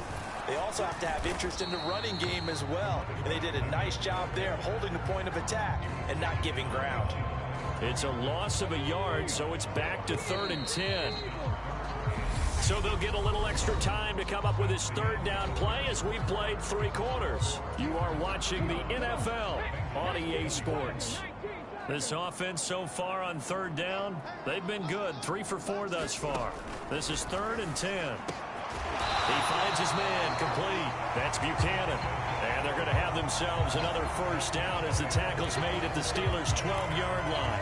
they also have to have interest in the running game as well. And they did a nice job there holding the point of attack and not giving ground. It's a loss of a yard, so it's back to 3rd and 10. So they'll get a little extra time to come up with his 3rd down play as we've played 3 quarters. You are watching the NFL on EA Sports. This offense so far on 3rd down, they've been good. 3 for 4 thus far. This is 3rd and 10. He finds his man complete. That's Buchanan. And they're going to have themselves another first down as the tackle's made at the Steelers' 12-yard line.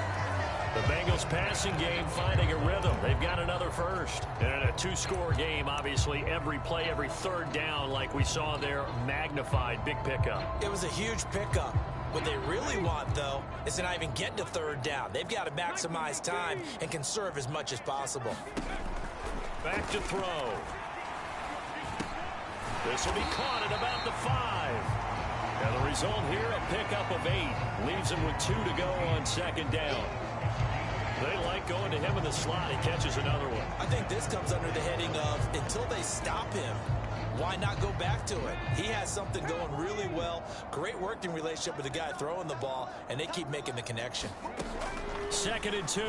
The Bengals passing game finding a rhythm. They've got another first. And in a 2-score game, obviously, every play, every 3rd down, like we saw there, magnified. Big pickup. It was a huge pickup. What they really want, though, is to not even get to 3rd down. They've got to maximize time and conserve as much as possible. Back to throw. This will be caught at about the 5. And the result here, a pickup of 8. Leaves him with 2 to go on 2nd down. They like going to him in the slot. He catches another one. I think this comes under the heading of until they stop him, why not go back to it? He has something going really well. Great working relationship with the guy throwing the ball, and they keep making the connection. 2nd and 2.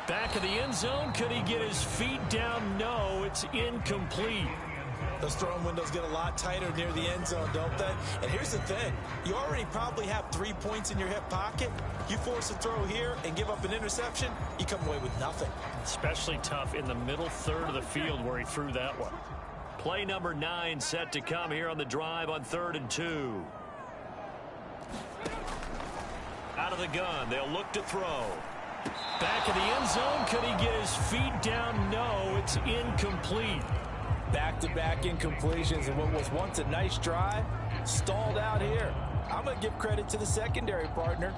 Back of the end zone. Could he get his feet down? No, it's incomplete. Those throwing windows get a lot tighter near the end zone, don't they? And here's the thing. You already probably have 3 points in your hip pocket. You force a throw here and give up an interception, you come away with nothing. Especially tough in the middle 3rd of the field where he threw that one. Play number 9 set to come here on the drive on 3rd and 2. Out of the gun. They'll look to throw. Back of the end zone. Could he get his feet down? No, it's incomplete. Back-to-back incompletions, and what was once a nice drive stalled out here. I'm going to give credit to the secondary partner.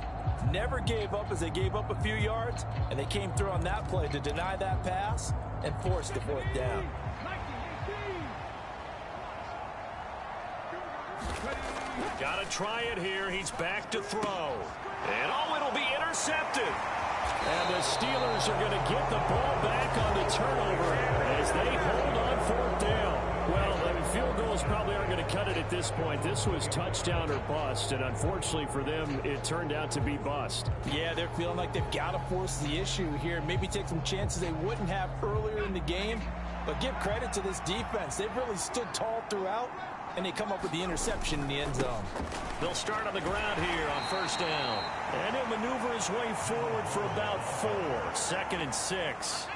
Never gave up as they gave up a few yards, and they came through on that play to deny that pass and force the 4th down. Got to try it here. He's back to throw. And oh, it'll be intercepted. And the Steelers are going to get the ball back on the turnover as they hold on 4th down. Well, I mean, field goals probably aren't going to cut it at this point. This was touchdown or bust, and unfortunately for them, it turned out to be bust. Yeah, they're feeling like they've got to force the issue here. Maybe take some chances they wouldn't have earlier in the game. But give credit to this defense. They've really stood tall throughout, and they come up with the interception in the end zone. They'll start on the ground here on 1st down. And he'll maneuver his way forward for about 4. 2nd and 6.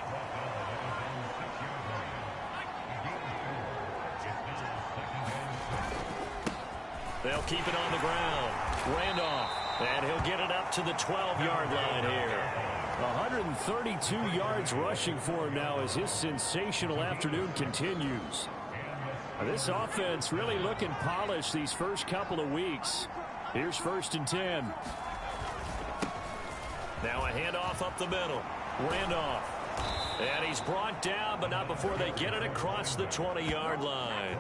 They'll keep it on the ground. Randolph. And he'll get it up to the 12-yard line here. 132 yards rushing for him now as his sensational afternoon continues. This offense really looking polished these first couple of weeks. Here's 1st and 10. Now a handoff up the middle. Randolph. And he's brought down, but not before they get it across the 20-yard line.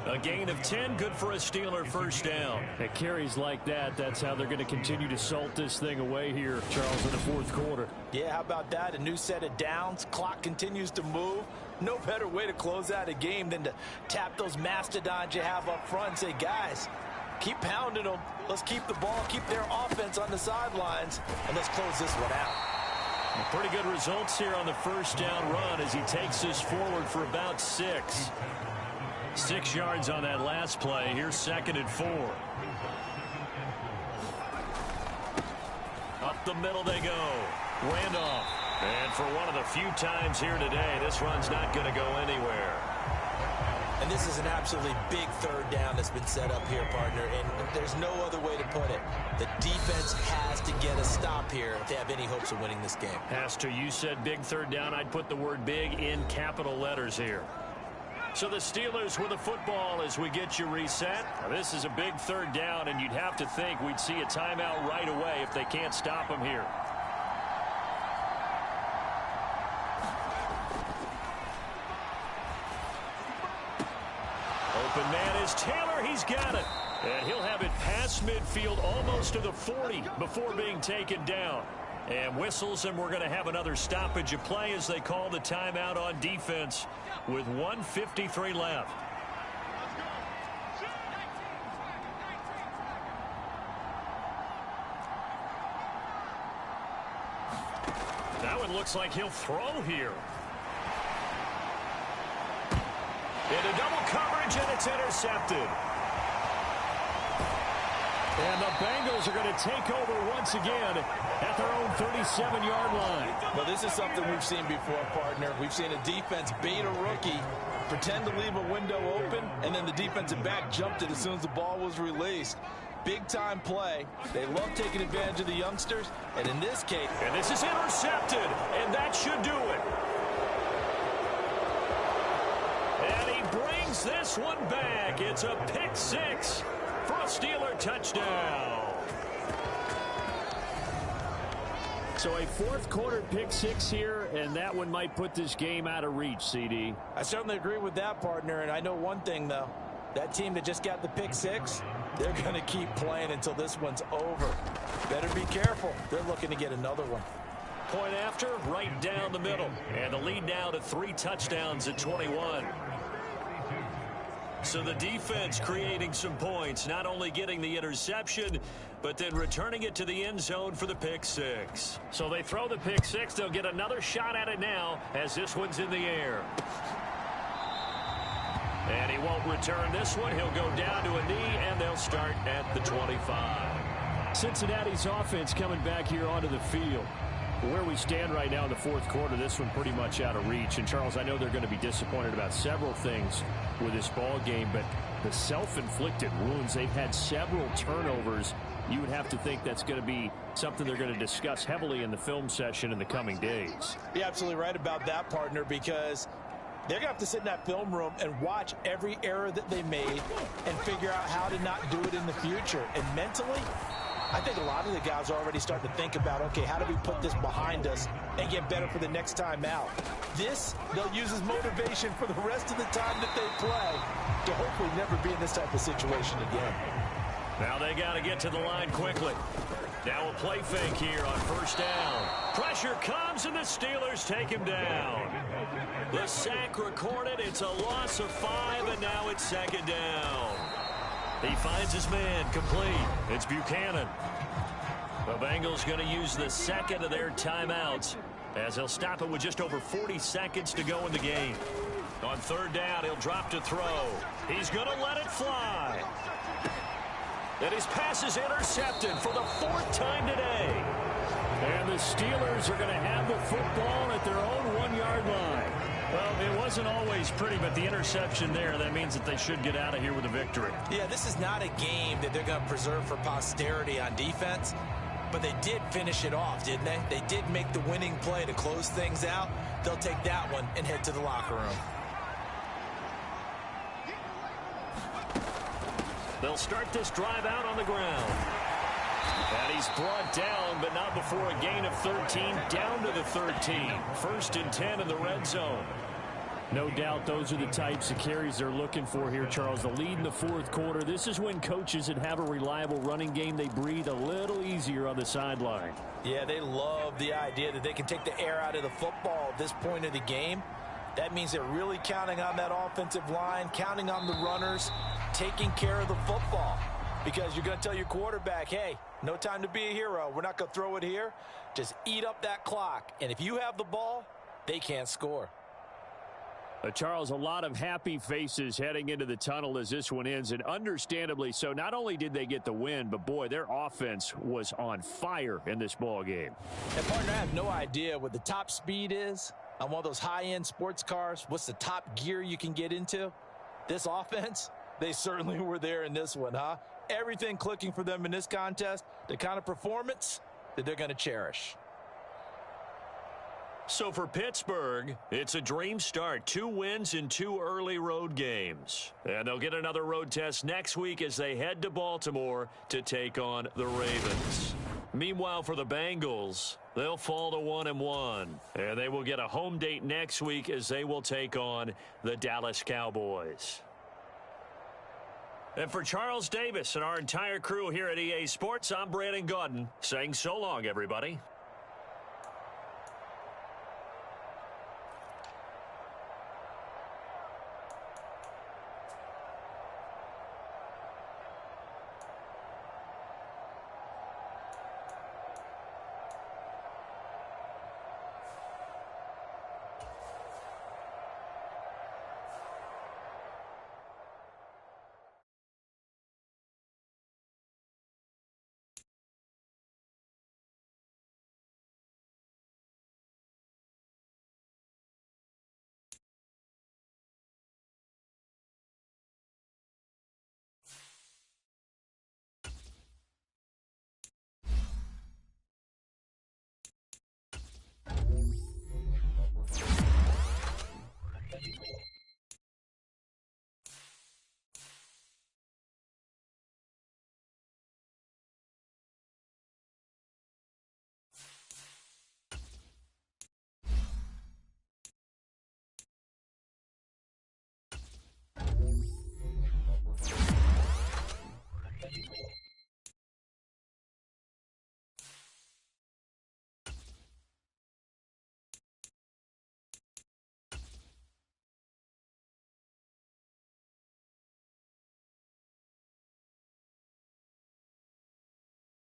A gain of 10, good for a Steeler 1st down. At carries like that, that's how they're going to continue to salt this thing away here, Charles, in the 4th quarter. Yeah, how about that? A new set of downs. Clock continues to move. No better way to close out a game than to tap those mastodons you have up front and say, guys, keep pounding them. Let's keep the ball, keep their offense on the sidelines, and let's close this one out. Pretty good results here on the first down run as he takes this forward for about 6. 6 yards on that last play. Here's 2nd and 4. Up the middle they go. Randolph. And for one of the few times here today, this run's not going to go anywhere. And this is an absolutely big 3rd down that's been set up here, partner, and there's no other way to put it. The defense has to get a stop here if they have any hopes of winning this game. Has to. You said big 3rd down. I'd put the word big in capital letters here. So the Steelers with the football as we get you reset. Now, this is a big 3rd down, and you'd have to think we'd see a timeout right away if they can't stop them here. Open man is Taylor. He's got it. And he'll have it past midfield almost to the 40 before being taken down. And whistles, and we're going to have another stoppage of play as they call the timeout on defense with 1:53 left. That one looks like he'll throw here. Into double coverage, and it's intercepted. And the Bengals are going to take over once again at their own 37-yard line. Well, this is something we've seen before, partner. We've seen a defense bait a rookie, pretend to leave a window open, and then the defensive back jumped it as soon as the ball was released. Big-time play. They love taking advantage of the youngsters, and in this case... And this is intercepted, and that should do it. And he brings this one back. It's a pick 6 for a Steeler touchdown. So a 4th quarter pick 6 here, and that one might put this game out of reach, CD. I certainly agree with that, partner, and I know one thing, though. That team that just got the pick 6, they're going to keep playing until this one's over. Better be careful. They're looking to get another one. Point after, right down the middle. And the lead now to 3 touchdowns at 21. So the defense creating some points, not only getting the interception, but then returning it to the end zone for the pick 6. So they throw the pick 6. They'll get another shot at it now as this one's in the air. And he won't return this one. He'll go down to a knee, and they'll start at the 25. Cincinnati's offense coming back here onto the field. Where we stand right now in the 4th quarter, this one pretty much out of reach. And, Charles, I know they're going to be disappointed about several things with this ball game, but the self-inflicted wounds, they've had several turnovers. You would have to think that's going to be something they're going to discuss heavily in the film session in the coming days. You're absolutely right about that, partner, because they're going to have to sit in that film room and watch every error that they made and figure out how to not do it in the future. And mentally, I think a lot of the guys are already starting to think about, okay, how do we put this behind us and get better for the next time out? This, they'll use as motivation for the rest of the time that they play to hopefully never be in this type of situation again. Now they got to get to the line quickly. Now a play fake here on 1st down. Pressure comes, and the Steelers take him down. The sack recorded. It's a loss of 5, and now it's 2nd down. He finds his man, complete. It's Buchanan. The Bengals going to use the 2nd of their timeouts as they'll stop it with just over 40 seconds to go in the game. On 3rd down, he'll drop to throw. He's going to let it fly. And his pass is intercepted for the 4th time today. And the Steelers are going to have the football at their own 1-yard line. Well, it wasn't always pretty, but the interception there, that means that they should get out of here with a victory. Yeah, this is not a game that they're going to preserve for posterity on defense, but they did finish it off, didn't they? They did make the winning play to close things out. They'll take that one and head to the locker room. They'll start this drive out on the ground. And he's brought down, but not before a gain of 13, down to the 13. 1st and 10 in the red zone. No doubt those are the types of carries they're looking for here, Charles. The lead in the 4th quarter. This is when coaches that have a reliable running game, they breathe a little easier on the sideline. Yeah, they love the idea that they can take the air out of the football at this point of the game. That means they're really counting on that offensive line, counting on the runners, taking care of the football. Because you're going to tell your quarterback, hey, No time to be a hero. We're not going to throw it here. Just eat up that clock. And if you have the ball, they can't score. Charles, a lot of happy faces heading into the tunnel as this one ends, and understandably so. Not only did they get the win, but, boy, their offense was on fire in this ball game. And, partner, I have no idea what the top speed is on one of those high-end sports cars. What's the top gear you can get into? This offense, they certainly were there in this one, huh? Everything clicking for them in this contest, the kind of performance that they're going to cherish. So for Pittsburgh, it's a dream start. 2 wins in 2 early road games. And they'll get another road test next week as they head to Baltimore to take on the Ravens. Meanwhile, for the Bengals, they'll fall to 1-1. And they will get a home date next week as they will take on the Dallas Cowboys. And for Charles Davis and our entire crew here at EA Sports, I'm Brandon Gaudin saying so long, everybody.